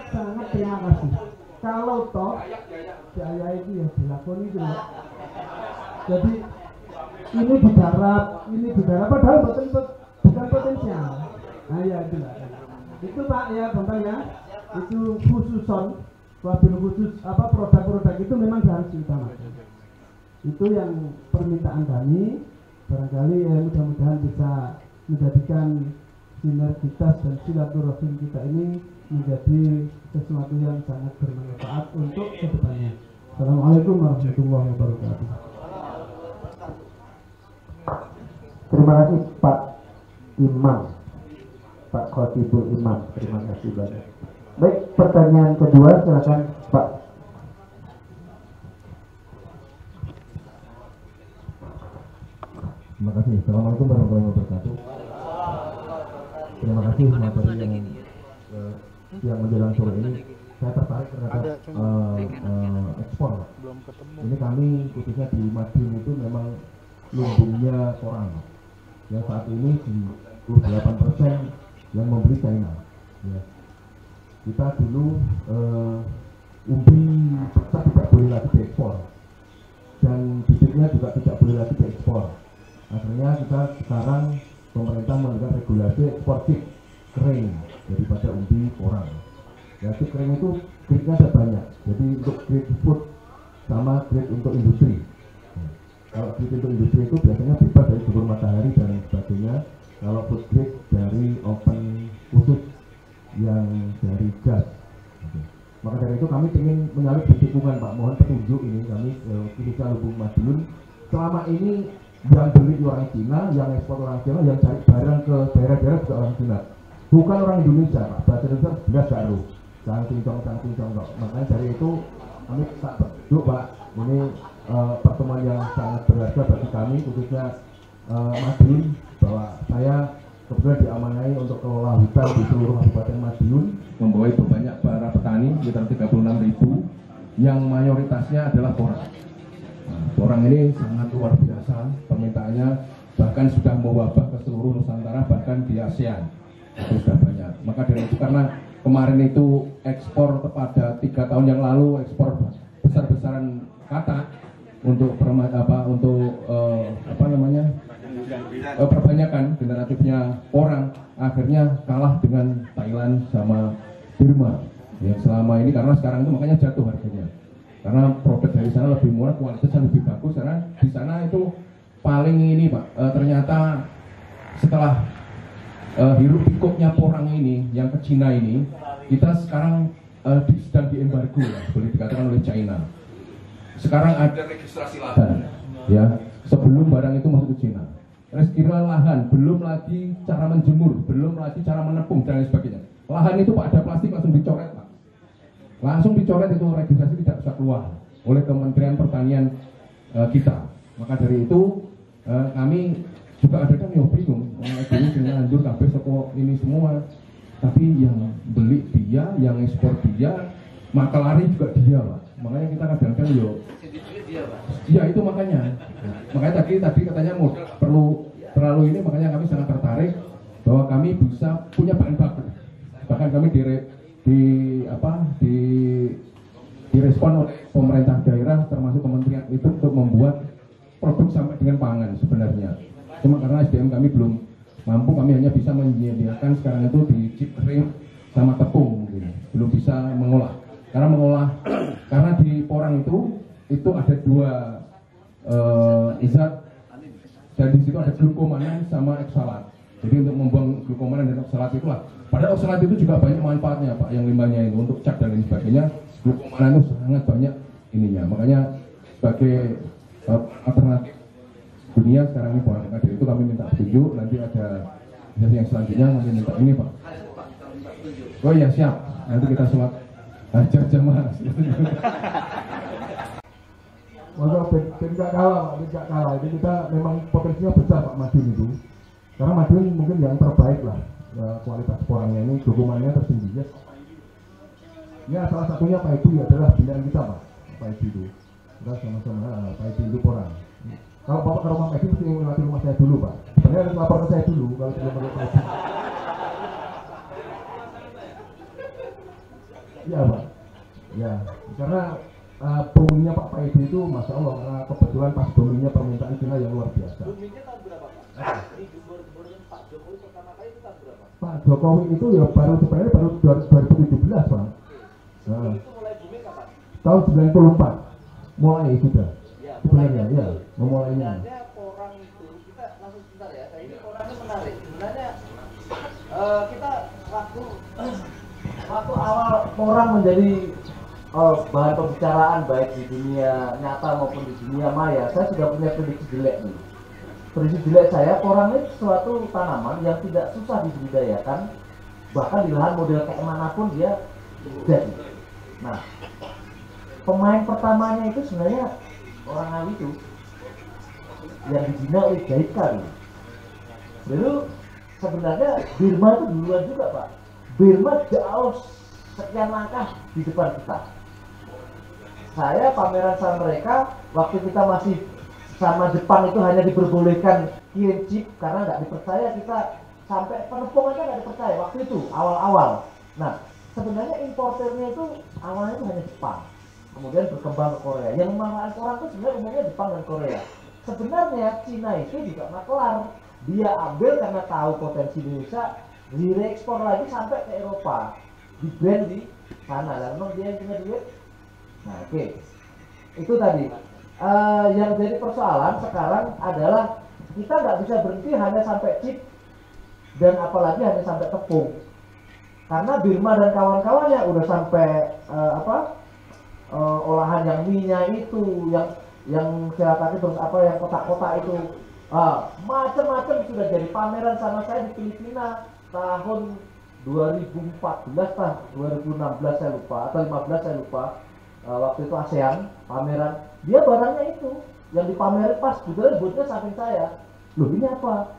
terima kasih. Kalau toh diayai itu ya dilakoni itu. Jadi ini digarap padahal bukan potensial. Nah ya itu Pak ya Bambang ya, itu khususon wabil khusus produk-produk itu memang harus diutamakan. Itu yang permintaan kami, barangkali ya mudah-mudahan bisa menjadikan sinergitas dan silaturahim kita ini menjadi sesuatu yang sangat bermanfaat untuk kedepannya. Assalamualaikum warahmatullahi wabarakatuh. Terima kasih Pak Imam, Pak Khotibul Imam, terima kasih banyak. Baik, pertanyaan kedua silakan Pak. Terima kasih. Assalamualaikum warahmatullahi wabarakatuh. Terima kasih materi yang menjelang sore ini. Saya tertarik terhadap ekspor. Ini kami khususnya di Madiun itu memang lumbungnya orang. Yang saat ini 98% yang membeli China. Ya. Kita dulu umbi kita tidak boleh lagi diekspor dan bibitnya juga tidak boleh lagi diekspor. Akhirnya kita sekarang pemerintah melakukan regulasi ekspor chip kering daripada umbi orang. Ya, chip kering itu grade-nya ada banyak. Jadi untuk grade food sama grade untuk industri. Kalau grade untuk industri itu biasanya bebas dari sumber matahari dan lain sebagainya. Kalau food grade dari open khusus yang dari gas. Maka dari itu kami ingin menyalip di tikungan Pak. Mohon petunjuk ini kami Kinerja Lubung Madiun. Selama ini yang beli orang Cina, yang ekspor orang Cina, yang cari barang ke daerah-daerah juga orang Cina. Bukan orang Indonesia Pak. Bahasa Indonesia jelas garuh. Jangan cincong kok. Makanya dari itu kami tak petunjuk Pak. Ini pertemuan yang sangat berharga bagi kami khususnya Madiun, bahwa saya kebetulan diamanai untuk kelola hutan di seluruh Kabupaten Madiun, membawa banyak para petani sekitar 36.000 yang mayoritasnya adalah porang. Porang ini sangat luar biasa permintaannya, bahkan sudah mewabah ke seluruh Nusantara, bahkan di ASEAN itu sudah banyak. Maka dari itu karena kemarin itu ekspor pada 3 tahun yang lalu ekspor besar-besaran kata untuk perbanyakan generatifnya orang, akhirnya kalah dengan Thailand sama Burma yang selama ini, karena sekarang itu makanya jatuh harganya karena produk dari sana lebih murah, kualitasnya lebih bagus, karena di sana itu paling ini Pak. Ternyata setelah hiruk pikuknya porang ini yang ke Cina ini, kita sekarang sedang diembargo ya, boleh dikatakan oleh China. Sekarang ada registrasi lahan ya, sebelum barang itu masuk ke Cina. Registrasi lahan, belum lagi cara menjemur, belum lagi cara menepung dan lain sebagainya. Lahan itu Pak, ada plastik langsung dicoret Pak. Langsung dicoret, itu registrasi tidak bisa keluar oleh Kementerian Pertanian kita. Maka dari itu kami juga ada kan yang bingung, jadi dengan lanjut kabeh toko ini semua, tapi yang beli dia, yang ekspor dia, makelari juga dia Pak. Makanya kita kadang-kadang ya itu makanya tadi katanya mau perlu terlalu ini, makanya kami sangat tertarik bahwa kami bisa punya bahan baku. Bahkan kami direspon oleh pemerintah daerah termasuk kementerian itu untuk membuat produk sampai dengan pangan sebenarnya. Cuma karena SDM kami belum mampu, kami hanya bisa menyediakan sekarang itu di chip kering sama tepung mungkin. Belum bisa mengolah. Karena di porang itu ada 2 zat, dan di situ ada glukomanan sama oksalat. Jadi untuk membuang glukomanan dan oksalat itulah. Padahal oksalat itu juga banyak manfaatnya Pak, yang limbahnya itu untuk cat dan lain sebagainya. Glukomanan itu sangat banyak ininya. Makanya sebagai alternatif dunia sekarang ini porang. Maka dari itu kami minta petunjuk. Nanti ada yang selanjutnya kami minta ini Pak. Oh iya siap. Nanti kita sholat hajar jamaah. Tidak kalah. Jadi kita memang potensinya besar Pak Madiun itu. Karena Madiun mungkin yang terbaik lah kualitas porangnya ini, dokumennya tertinggi ya. Ya salah satunya Pak Ibu adalah binaan kita Pak Ibu itu. Kita sama-sama Pak Ibu itu porang. Kalau Bapak ke rumah Pak Ibu mesti melewati rumah saya dulu Pak. Sebenarnya harus lapor ke saya dulu kalau belum pakai Pak Ibu. Iya Pak. Ya, karena boomingnya Pak Ibu itu Masya Allah, karena kebetulan pas boomingnya permintaan Cina yang luar biasa. Boomingnya tahun berapa Pak? Di Pak Jokowi pertama kali itu tahun berapa? Pak Jokowi itu ya sebenarnya baru 2017 Pak. Nah, itu mulai booming kapan? tahun 94 mulai sudah. Ya, Sebenarnya ya, memulainya. Sebenarnya porang itu kita langsung sebentar ya. Ini porangnya menarik. Sebenarnya kita waktu awal porang menjadi bahan pembicaraan baik di dunia nyata maupun di dunia maya, saya sudah punya prediksi jelek nih. Prediksi jelek saya, porang ini suatu tanaman yang tidak susah dibudidayakan, bahkan di lahan model kayak manapun dia jadi. Nah, pemain pertamanya itu sebenarnya orang Ngawi itu yang dibina oleh Jaika dulu. Lalu sebenarnya Birma itu duluan juga Pak. Birma jauh sekian langkah di depan kita. Saya pameran sama mereka waktu kita masih sama Jepang itu hanya diperbolehkan kirim chip karena nggak dipercaya, kita sampai penepung aja nggak dipercaya waktu itu awal-awal. Nah sebenarnya importernya itu awalnya itu hanya Jepang, kemudian berkembang ke Korea. Yang memanfaatkan orang itu sebenarnya umumnya Jepang dan Korea. Sebenarnya Cina itu juga makelar, dia ambil karena tahu potensi Indonesia, direekspor lagi sampai ke Eropa, di brand di sana. Dan memang dia yang punya duit. Nah, oke. Itu tadi. Yang jadi persoalan sekarang adalah kita nggak bisa berhenti hanya sampai chip dan apalagi hanya sampai tepung. Karena Birma dan kawan-kawannya udah sampai olahan yang minyak itu, yang silakan terus yang kotak-kotak itu, macam-macam sudah jadi pameran sama saya di Filipina tahun 2014 2016 saya lupa atau 15 saya lupa. Waktu itu ASEAN pameran, dia barangnya itu yang dipamerin pas kebetulan boothnya samping saya. Loh ini apa?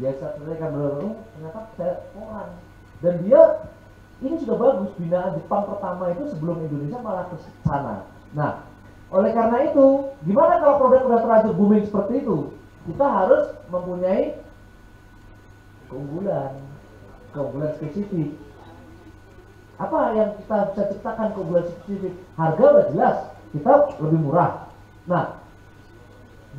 Biasa saya kan ternyata saya koran. Dan dia ini sudah bagus, binaan Jepang pertama itu sebelum Indonesia malah ke sana. Nah, oleh karena itu, gimana kalau produk udah terlanjur booming seperti itu? Kita harus mempunyai keunggulan spesifik. Apa yang kita bisa ciptakan keunggulan spesifik? Harga udah jelas, kita lebih murah. Nah,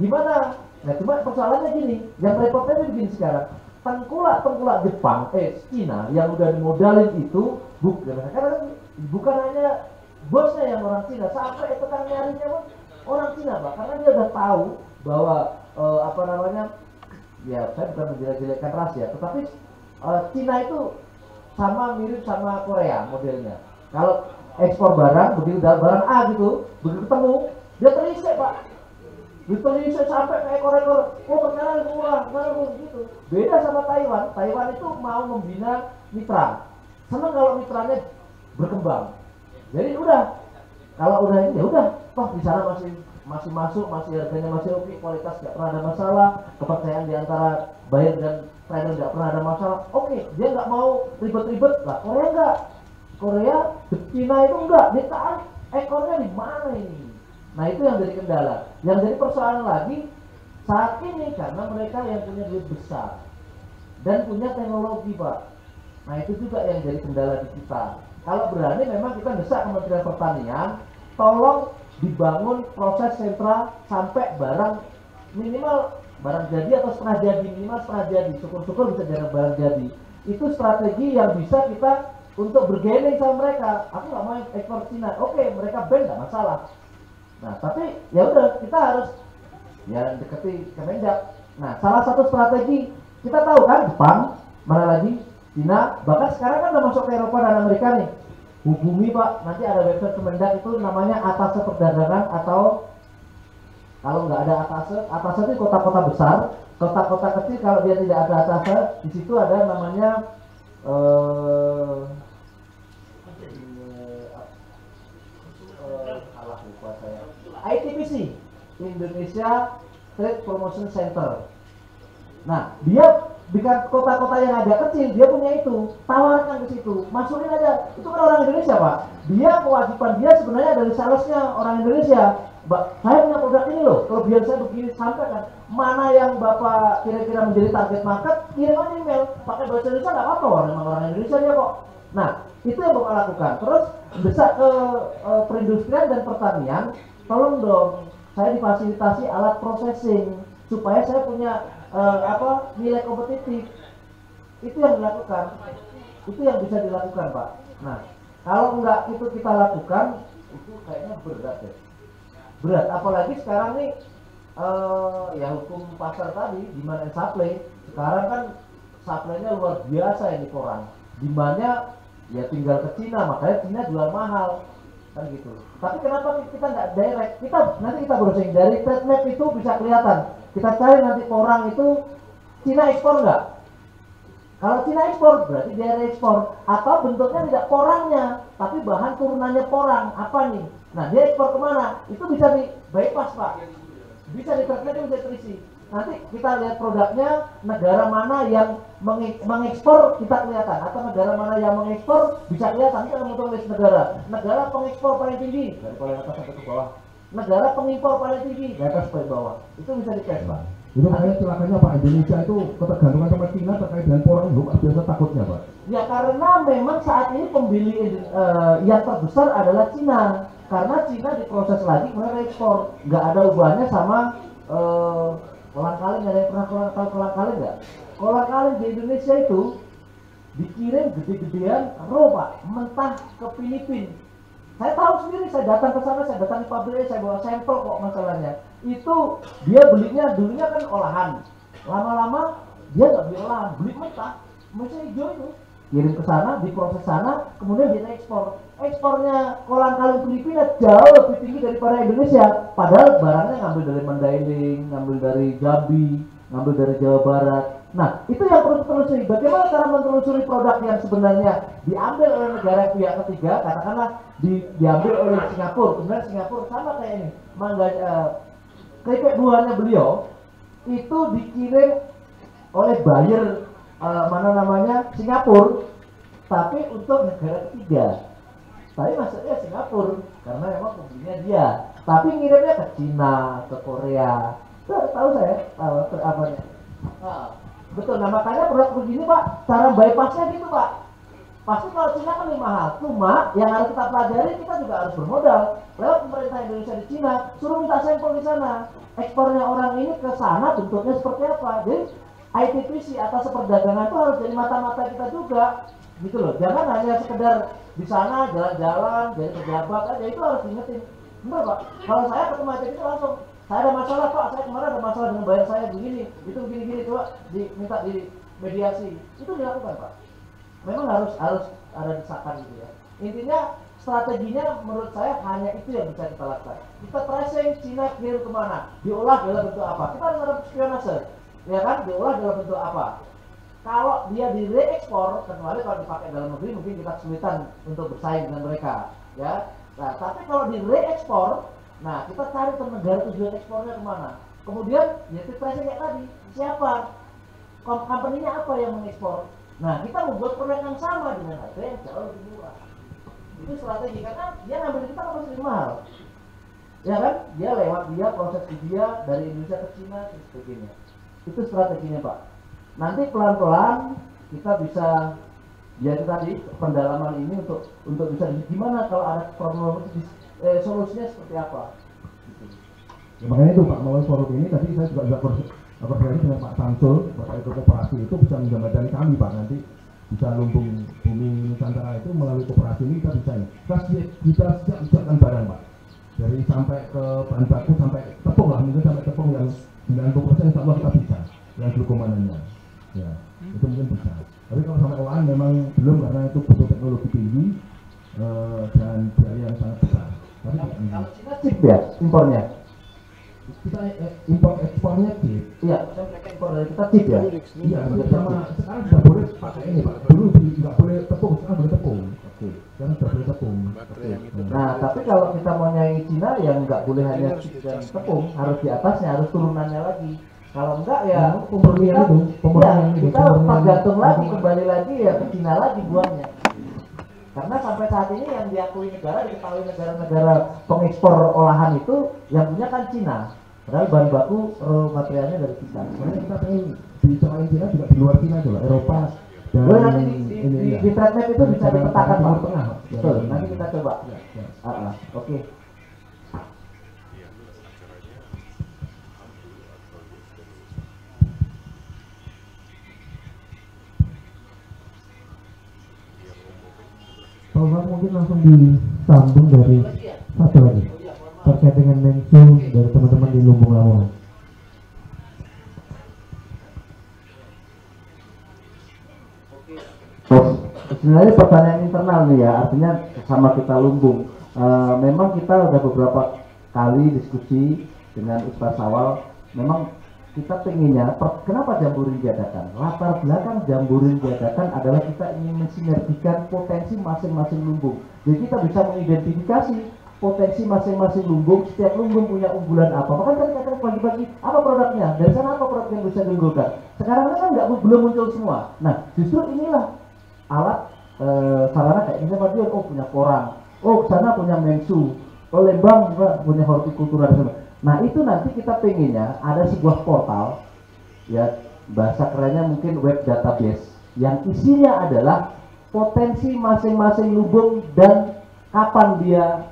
gimana? Nah, cuma persoalannya gini, yang repotnya begini sekarang. Tengkulak Jepang, Cina yang udah dimodalin itu bukan hanya bosnya yang orang Cina, sampai itu kan nyarinya pun orang Cina, Pak, karena dia udah tahu bahwa ya saya bukan menjelek-jelekkan ras ya, tetapi Cina itu mirip sama Korea modelnya. Kalau ekspor barang begitu barang A gitu, begitu ketemu dia terisik, Pak. Ditelisik sampai ke ekor-ekor, ternyata murah, gitu. Beda sama Taiwan. Taiwan itu mau membina mitra. Senang kalau mitranya berkembang. Jadi udah, kalau udah ini ya udah, toh di sana masih masuk, masih harganya masih oke, kualitas nggak pernah ada masalah, kepercayaan di antara buyer dan trader nggak pernah ada masalah. Oke, dia nggak mau ribet-ribet lah. Korea enggak. Korea, Cina itu enggak. Dia tahu ekornya di mana ini. Nah itu yang jadi kendala. Yang jadi persoalan lagi saat ini karena mereka yang punya duit besar dan punya teknologi, Pak. Nah itu juga yang jadi kendala di kita. Kalau berani memang kita desak Kementerian Pertanian, tolong dibangun proses sentra sampai minimal barang jadi atau setengah jadi, minimal setengah jadi. Syukur-syukur bisa jadi barang jadi. Itu strategi yang bisa kita untuk bergaining sama mereka. Aku nggak mau ekspor Cina. Oke, mereka ban nggak masalah. Nah, tapi ya udah kita harus ya deketi Kemendak. Nah, salah satu strategi kita tahu kan Jepang, mana lagi Cina, bahkan sekarang kan udah masuk ke Eropa dan Amerika nih. Hubungi Pak, nanti ada website Kemendak itu namanya Atase Perdagangan atau kalau nggak ada Atase itu kota-kota besar, kota-kota kecil kalau dia tidak ada Atase, di situ ada namanya ITPC, Indonesia Trade Promotion Center. Nah, dia bikin kota-kota yang agak kecil, dia punya itu, tawarkan ke situ, masukin aja. Itu kan orang Indonesia, Pak. Dia kewajiban dia sebenarnya dari salesnya orang Indonesia. Mbak, saya punya produk ini loh, kelebihan saya begini, sampaikan. Mana yang Bapak kira-kira menjadi target market, kirim aja email. Pakai bahasa Indonesia nggak apa-apa, orang Indonesia dia kok. Nah, itu yang Bapak lakukan. Terus desak ke perindustrian dan pertanian. Tolong dong, saya difasilitasi alat processing supaya saya punya nilai kompetitif. Itu yang dilakukan, itu yang bisa dilakukan, Pak. Nah, kalau enggak itu kita lakukan, itu kayaknya berat ya. Berat, apalagi sekarang nih ya hukum pasar tadi, demand and supply. Sekarang kan supply-nya luar biasa ini koran. Demandnya ya tinggal ke Cina, makanya Cina jual mahal. Kan gitu. Tapi kenapa kita nggak direct? Nanti kita browsing dari trade map itu bisa kelihatan. Kita cari nanti porang itu Cina ekspor nggak? Kalau Cina ekspor berarti dia ekspor atau bentuknya tidak porangnya, tapi bahan turunannya porang. Apa nih? Nah dia ekspor kemana? Itu bisa di bypass, Pak. Bisa di trade map itu bisa terisi. Nanti kita lihat produknya, negara mana yang mengekspor kita kelihatan, atau negara mana yang mengekspor bisa kelihatan. Kita akan tulis negara pengekspor paling tinggi dari paling atas sampai ke bawah, negara pengimpor paling tinggi dari atas sampai bawah. Itu bisa dites, Pak. Itu makanya celakanya Pak, Indonesia itu ketergantungan sama Cina terkait dengan porang luar biasa takutnya, Pak. Ya karena memang saat ini pembeli yang terbesar adalah Cina, karena Cina diproses lagi kemudian ekspor, nggak ada hubungannya sama kolang kaling. Ada yang pernah kolang kaling nggak? Kolang kaling di Indonesia itu dikirim gede-gedean raw Pak, mentah ke Filipina. Saya tahu sendiri, saya datang ke sana, saya datang ke pabrik, saya bawa sampel kok masalahnya. Itu dia belinya dulunya kan olahan, lama-lama dia nggak beli olahan, beli mentah, masih hijau itu, kirim ke sana, diproses sana, kemudian dia ekspor. Ekspornya kolang-kaling Filipina jauh lebih tinggi daripada Indonesia, padahal barangnya ngambil dari Mandailing, ngambil dari Jambi, ngambil dari Jawa Barat. Nah, itu yang perlu ditelusuri. Bagaimana cara menelusuri produk yang sebenarnya diambil oleh negara pihak ketiga, katakanlah diambil oleh Singapura, kemudian Singapura sama kayak ini, keripik buahnya beliau itu dikirim oleh buyer Singapura, tapi untuk negara ketiga. Tapi maksudnya Singapura karena memang pembelinya dia, tapi ngirimnya ke Cina, ke Korea. Tahu saya, tahu apanya. Nah, betul. Nah, makanya produk begini Pak, cara bypassnya gitu Pak. Pasti kalau Cina kan lebih mahal. Cuma yang harus kita pelajari, kita juga harus bermodal lewat pemerintah Indonesia di Cina, suruh minta sampel di sana. Ekspornya orang ini ke sana bentuknya seperti apa. Jadi ITPC atas perdagangan itu harus jadi mata-mata kita juga, gitu loh. Jangan hanya sekedar di sana jalan-jalan jadi pejabat aja, itu harus diingetin. Benar Pak. Kalau saya ketemu ITPC langsung, saya ada masalah Pak, saya kemarin ada masalah dengan bayar saya begini, itu begini-gini, coba diminta di mediasi. Itu dilakukan Pak. Memang harus ada desakan gitu ya. Intinya strateginya menurut saya hanya itu yang bisa kita lakukan. Kita tracing Cina kirim kemana, diolah dalam bentuk apa. Kita harus ada spionase, ya kan? Diolah dalam bentuk apa. Kalau dia di reekspor, kecuali kalau dipakai dalam negeri mungkin kita kesulitan untuk bersaing dengan mereka, ya. Nah, tapi kalau di reekspor, nah kita cari ke negara tujuan ekspornya kemana. Kemudian ya kita tracing kayak tadi, siapa, company-nya apa yang mengekspor. Nah kita membuat produk yang sama dengan harga yang jauh lebih murah. Itu strategi, karena dia ngambil kita kan masih mahal, ya kan? Dia lewat dia proses dia dari Indonesia ke Cina dan sebagainya. Itu strateginya Pak. Nanti pelan-pelan kita bisa, ya tadi pendalaman ini untuk bisa gimana kalau ada problem solusinya seperti apa. Ya, makanya itu Pak, melalui forum ini tadi saya juga berkoordinasi dengan Pak Samsul, Bapak Itu Koperasi itu bisa menjembatani kami Pak, nanti bisa lumbung bumi Nusantara itu melalui koperasi ini kita bisa siapkan barang Pak, dari sampai ke bahan baku sampai tepung lah, mungkin sampai tepung yang 90% insya Allah kita bisa, yang glukomananya ya, itu mungkin bisa. Tapi kalau sampai olahan memang belum, karena itu butuh teknologi tinggi dan biaya yang sangat besar. Tapi kalau Cina chip ya impornya, kita impor ekspornya chip. Iya, mereka impor dari kita chip ya. Iya, sama sekarang sudah boleh pakai ini Pak. Dulu nggak boleh tepung, sekarang boleh tepung. Oke. Sekarang sudah boleh tepung. Nah, tapi kalau kita mau nyanyi Cina yang nggak boleh hanya chip dan tepung, harus di atasnya, harus turunannya lagi. Kalau enggak ya pemurnian kita tergantung lagi, kembali lagi ya ke Cina lagi buangnya. Karena sampai saat ini yang diakui negara, diketahui negara-negara pengekspor olahan itu yang punya kan Cina. Padahal bahan baku raw materialnya dari kita. Makanya kita pengen dicemain Cina juga di luar Cina coba, Eropa dan nanti di trade map itu bisa dipetakan Pak. Tengah. Betul, nanti kita coba. Oke. Kalau mungkin langsung disambung dari satu lagi terkait dengan mention dari teman-teman di Lumbung Lamongan. Sebenarnya pertanyaan internal nih ya, artinya sama kita Lumbung. Memang kita udah beberapa kali diskusi dengan Ustaz Sawal. Memang kita pengennya, kenapa Jamboree diadakan? Latar belakang Jamboree diadakan adalah kita ingin mensinergikan potensi masing-masing lumbung. Jadi kita bisa mengidentifikasi potensi masing-masing lumbung, setiap lumbung punya unggulan apa. Bahkan tadi katakan pagi-pagi, apa produknya? Dari sana apa produk yang bisa diunggulkan? Sekarang ini kan belum muncul semua. Nah, justru inilah alat sarana kayak misalnya Pak Dion, oh punya koran, oh sana punya mensu, oh Lembang juga punya hortikultura dan sebagainya. Nah itu nanti kita pengennya ada sebuah portal, ya bahasa kerennya mungkin web database, yang isinya adalah potensi masing-masing lumbung dan kapan dia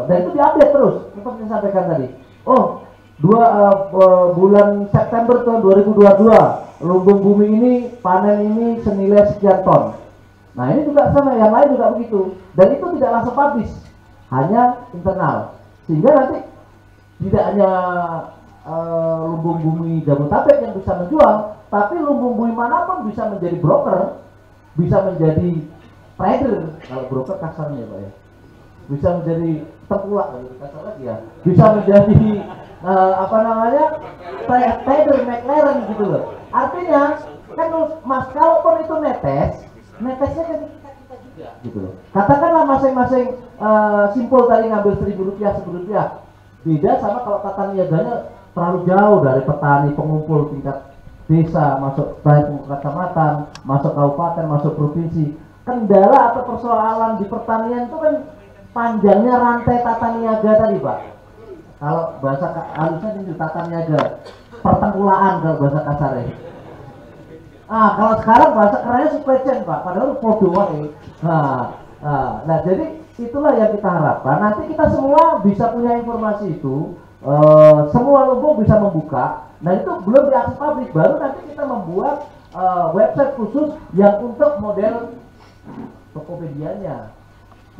dan itu diupdate terus, seperti yang saya sampaikan tadi. Oh bulan September tahun 2022 lumbung bumi ini panen ini senilai sekian ton. Nah ini juga sama, yang lain juga begitu, dan itu tidak langsung publish, hanya internal, sehingga nanti tidak hanya lumbung bumi Jabodetabek yang bisa menjual, tapi lumbung bumi manapun bisa menjadi broker, bisa menjadi trader, kalau broker kasarnya Pak ya, bisa menjadi tengkulak, kasar lagi ya, bisa menjadi trader McLaren gitu loh. Artinya kan mas, kalaupun itu netesnya kan kita juga gitu loh. Katakanlah masing-masing simpul tadi ngambil Rp1.000, beda sama kalau tata niaganya terlalu jauh dari petani pengumpul tingkat desa, masuk baik kecamatan, masuk kabupaten, masuk provinsi. Kendala atau persoalan di pertanian itu kan panjangnya rantai tata niaga tadi Pak. Kalau bahasa halusnya itu tata niaga, pertengkulaan kalau bahasa kasarnya. Kalau sekarang bahasa kerennya supply chain Pak, padahal podo wae. Nah, jadi itulah yang kita harapkan. Nanti kita semua bisa punya informasi itu, semua lumbung bisa membuka. Nah itu belum diakses publik, baru nanti kita membuat website khusus yang untuk model Tokopedia-nya.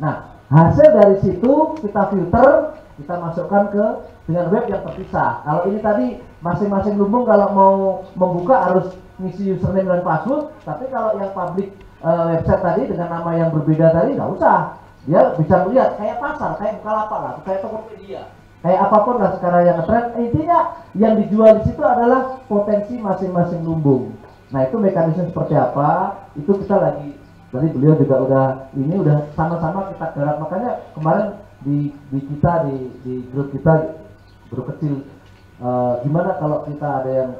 Nah hasil dari situ kita filter, kita masukkan ke dengan web yang terpisah. Kalau ini tadi masing-masing lumbung kalau mau membuka harus ngisi username dan password, tapi kalau yang public website tadi dengan nama yang berbeda tadi nggak usah. Dia bisa melihat kayak pasar, kayak Bukalapak lah, kayak Tokopedia, kayak apapun lah sekarang yang ngetrend. Intinya yang dijual di situ adalah potensi masing-masing lumbung. Nah itu mekanisme seperti apa? Itu kita lagi, tadi beliau juga udah sama-sama kita garap. Makanya kemarin di grup kita, grup kecil, gimana kalau kita ada yang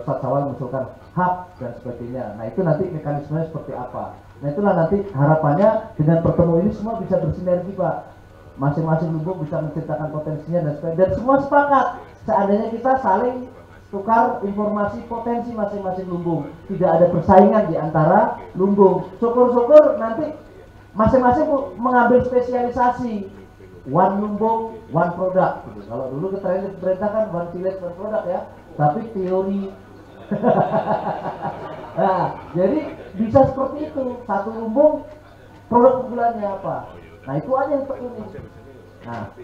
Ustadz Sawal mengusulkan hub dan sebagainya. Nah itu nanti mekanismenya seperti apa. Nah itulah nanti harapannya dengan pertemuan ini semua bisa bersinergi Pak. Masing-masing lumbung bisa menceritakan potensinya dan sebagainya. Dan semua sepakat seandainya kita saling tukar informasi potensi masing-masing lumbung. Tidak ada persaingan di antara lumbung. Syukur-syukur nanti masing-masing mengambil spesialisasi. One lumbung, one product. Kalau dulu keperintah kan one village, one product ya. Tapi teori. Nah, jadi bisa seperti itu. Satu lumbung, produk unggulannya apa? Nah, itu aja yang unik. Nah,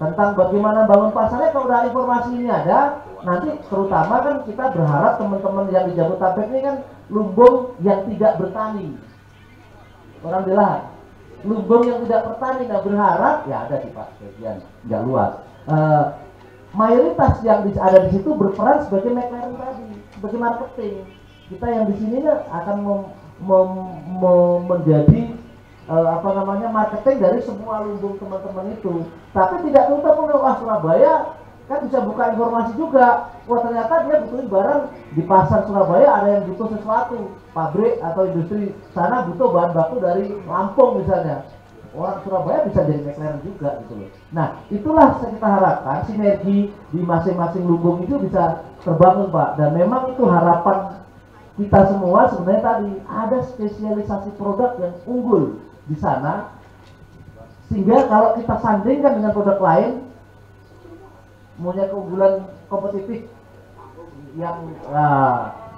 tentang bagaimana bangun pasarnya, kalau udah informasi ini ada, nanti terutama kan kita berharap teman-teman yang di Jabodetabek ini kan lumbung yang tidak bertani. Orang bilang, lumbung yang tidak bertani, nah berharap, ya ada sih Pak, sebagian, nggak luas. Mayoritas yang ada di situ berperan sebagai McLaren tadi, sebagai marketing. Kita yang di sini akan menjadi marketing dari semua lumbung teman-teman itu. Tapi tidak tutup untuk Surabaya kan bisa buka informasi juga. Wah ternyata dia butuhin barang di pasar Surabaya, ada yang butuh sesuatu, pabrik atau industri sana butuh bahan baku dari Lampung misalnya. Orang Surabaya bisa jadi McLaren juga gitu loh. Nah itulah kita harapkan sinergi di masing-masing lumbung itu bisa terbangun Pak. Dan memang itu harapan kita semua sebenarnya tadi, ada spesialisasi produk yang unggul di sana, sehingga kalau kita sandingkan dengan produk lain punya keunggulan kompetitif yang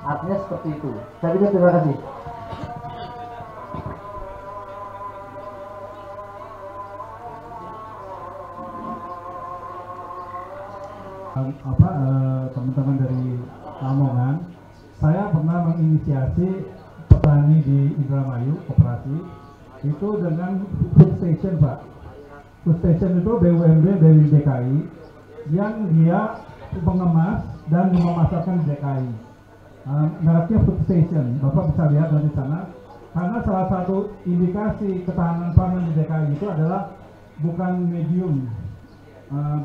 artinya seperti itu. Saya pikir terima kasih. Teman-teman dari Lamongan, saya pernah menginisiasi petani di Indramayu koperasi itu dengan food station Pak. Food station itu BUMD dari DKI yang dia mengemas dan memasarkan di DKI. Mereknya food station, Bapak bisa lihat dari sana. Karena salah satu indikasi ketahanan pangan di DKI itu adalah bukan medium,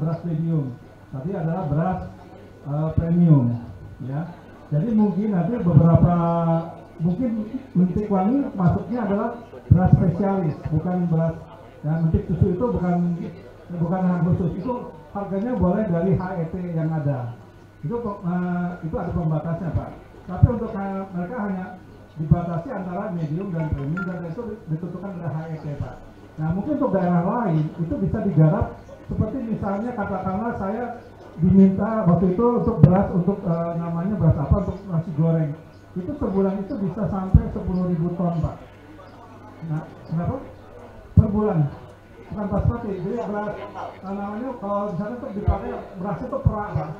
beras medium, tapi adalah beras premium, ya. Jadi mungkin nanti Mentik Wangi masuknya adalah beras spesialis, bukan beras. Dan mentik susu itu bukan hal khusus, itu harganya boleh dari HET yang ada. Itu ada pembatasnya Pak. Tapi untuk mereka hanya dibatasi antara medium dan premium, dan itu ditentukan oleh HET Pak. Nah mungkin untuk daerah lain itu bisa digarap seperti misalnya katakanlah saya diminta waktu itu untuk beras, untuk namanya beras apa, untuk nasi goreng. Itu sebulan itu bisa sampai 10.000 ton, Pak. Nah, kenapa? Per bulan. Bukan basmati. Jadi beras, namanya kalau di sana tuh dipakai beras itu perak, Pak.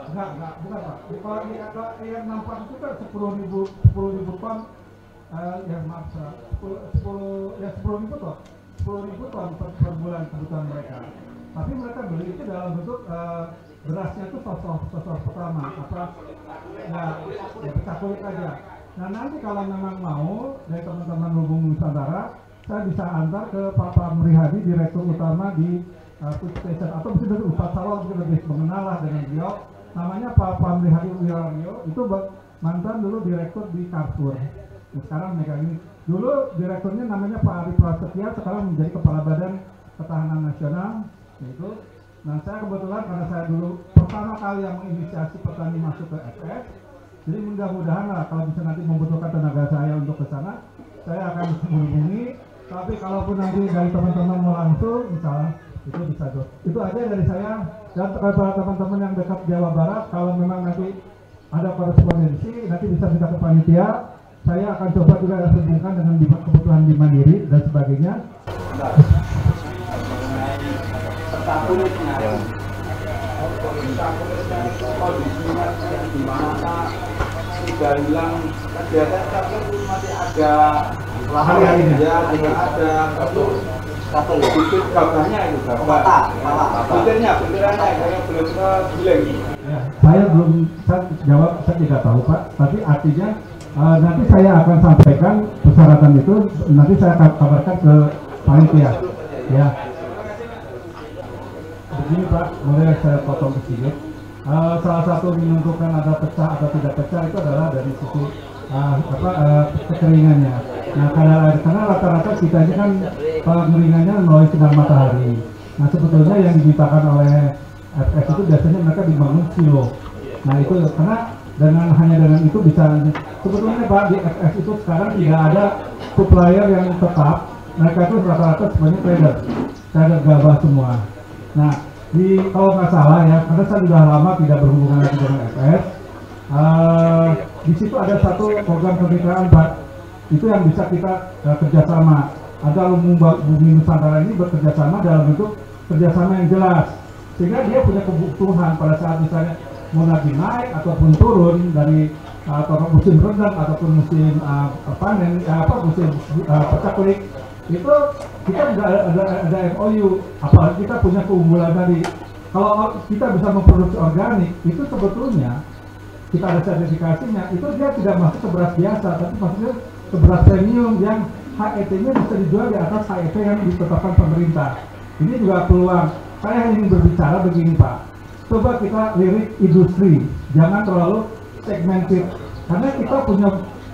Enggak, bukan, Pak. Kalau yang nampak itu kan 10.000 ton, ya maaf, 10.000 ton. 10.000 ton per bulan kebutuhan mereka. Tapi mereka beli itu dalam bentuk berasnya itu sosok pertama, apa? Ya pecah kulit aja. Nah nanti kalau memang mau dari teman-teman Lumbung Nusantara, saya bisa antar ke Pak Pamri Hadi, Direktur Utama di Food Station, atau mungkin dari Ustadz Salwa mungkin lebih mengenal lah dengan beliau. Namanya Pak Pamri Hadi Wirawio, itu mantan dulu Direktur di Carrefour. Nah, sekarang megang ini. Dulu direkturnya namanya Pak Ari Prasetya, sekarang menjadi Kepala Badan Ketahanan Nasional. Itu. Nah saya kebetulan karena saya dulu pertama kali yang menginisiasi petani masuk ke FS, jadi mudah-mudahan lah kalau bisa nanti membutuhkan tenaga saya untuk ke sana, saya akan menghubungi. Tapi kalaupun nanti dari teman-teman mau langsung, misalnya itu bisa tuh. Itu aja dari saya. Dan kepada teman-teman yang dekat Jawa Barat, kalau memang nanti ada korespondensi, nanti bisa minta ke panitia. Saya akan coba juga hubungkan dengan kebutuhan di Mandiri dan sebagainya. Peta kulitnya, kondisinya di mana sudah hilang, kegiatan tapi masih ada lahan ya, tidak ada bibit gabahnya itu bibitnya kayak belum giling. Saya jawab, saya tidak tahu Pak, tapi artinya nanti saya akan sampaikan persyaratan itu, nanti saya akan kabarkan ke panitia. Ya. Begini Pak, boleh saya potong sedikit. Salah satu menentukan ada pecah atau tidak pecah itu adalah dari sisi kekeringannya. Nah karena rata-rata kita ini kan pengeringannya melalui sinar matahari. Nah sebetulnya yang dimintakan oleh FS itu biasanya mereka dibangun silo. Nah itu karena hanya dengan itu bisa, sebetulnya Pak di FS itu sekarang tidak ada supplier yang tetap. Mereka itu rata-rata sebenarnya trader gabah semua. Nah kalau nggak salah ya, karena saya sudah lama tidak berhubungan lagi dengan FS, di situ ada satu program kemitraan Pak, itu yang bisa kita kerjasama. Ada Lumbung Bumi Nusantara ini bekerjasama dalam bentuk kerjasama yang jelas, sehingga dia punya kebutuhan pada saat misalnya mau lagi naik ataupun turun dari atau musim rendang ataupun musim panen, musim pecah kulit, itu kita ada MOU, apalagi kita punya keunggulan tadi. Kalau kita bisa memproduksi organik, itu sebetulnya kita ada sertifikasinya, itu dia tidak masuk ke beras biasa, tapi maksudnya ke beras premium yang HET-nya bisa dijual di atas HET yang ditetapkan pemerintah. Ini juga peluang. Saya hanya ingin berbicara begini Pak, coba kita lirik industri, jangan terlalu segmented, karena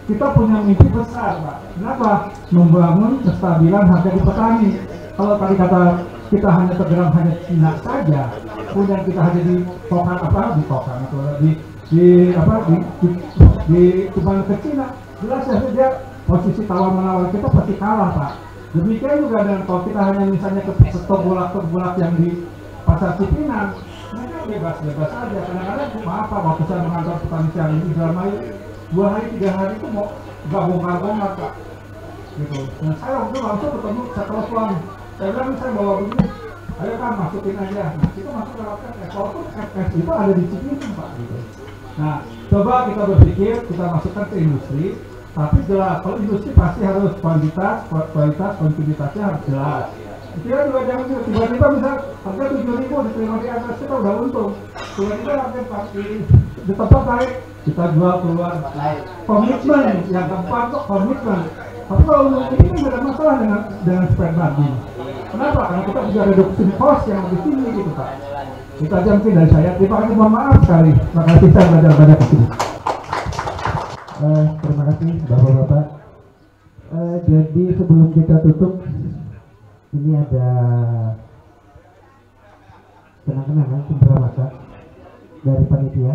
kita punya mimpi besar Pak. Kenapa? Membangun kestabilan harga di petani. Kalau tadi kata kita hanya tergerak hanya Cina saja, kemudian kita hanya di tokan atau di cuma ke Cina, jelas ya dia posisi tawar menawar kita pasti kalah Pak. Demikian juga dengan kalau kita hanya misalnya ke togolak yang di pasar Cipinang, mereka bebas-bebas aja. Kadang-kadang maaf Pak, waktu saya mengantar petani siang ini Indramayu 2 hari 3 hari itu mau nggak bongkar-bongkar Pak, gitu. Dan saya waktu langsung ketemu, saya telepon, saya bilang saya bawa begini, ayo kan masukin aja. Nah kita masuk ke FS, walaupun FS itu ada di Cipinang Pak, gitu. Nah coba kita berpikir, kita masukkan ke industri, tapi jelas kalau industri pasti harus kualitas, kuantitasnya harus jelas. Kita juga jangan tiba-tiba misal harga 7.000 diterima di atas, kita udah untung. Tiba-tiba harga di tempat lain kita jual keluar. Komitmen yang keempat tuh komitmen. Tapi kalau ini kan ada masalah dengan spread margin. Kenapa? Karena kita bisa reduksi cost yang lebih tinggi gitu Pak. Itu aja mungkin dari saya. Terima kasih, mohon maaf sekali. Terima kasih saya belajar banyak di sini. Terima kasih Bapak-Bapak. Jadi sebelum kita tutup, ini ada kenang-kenangan cendera mata dari panitia.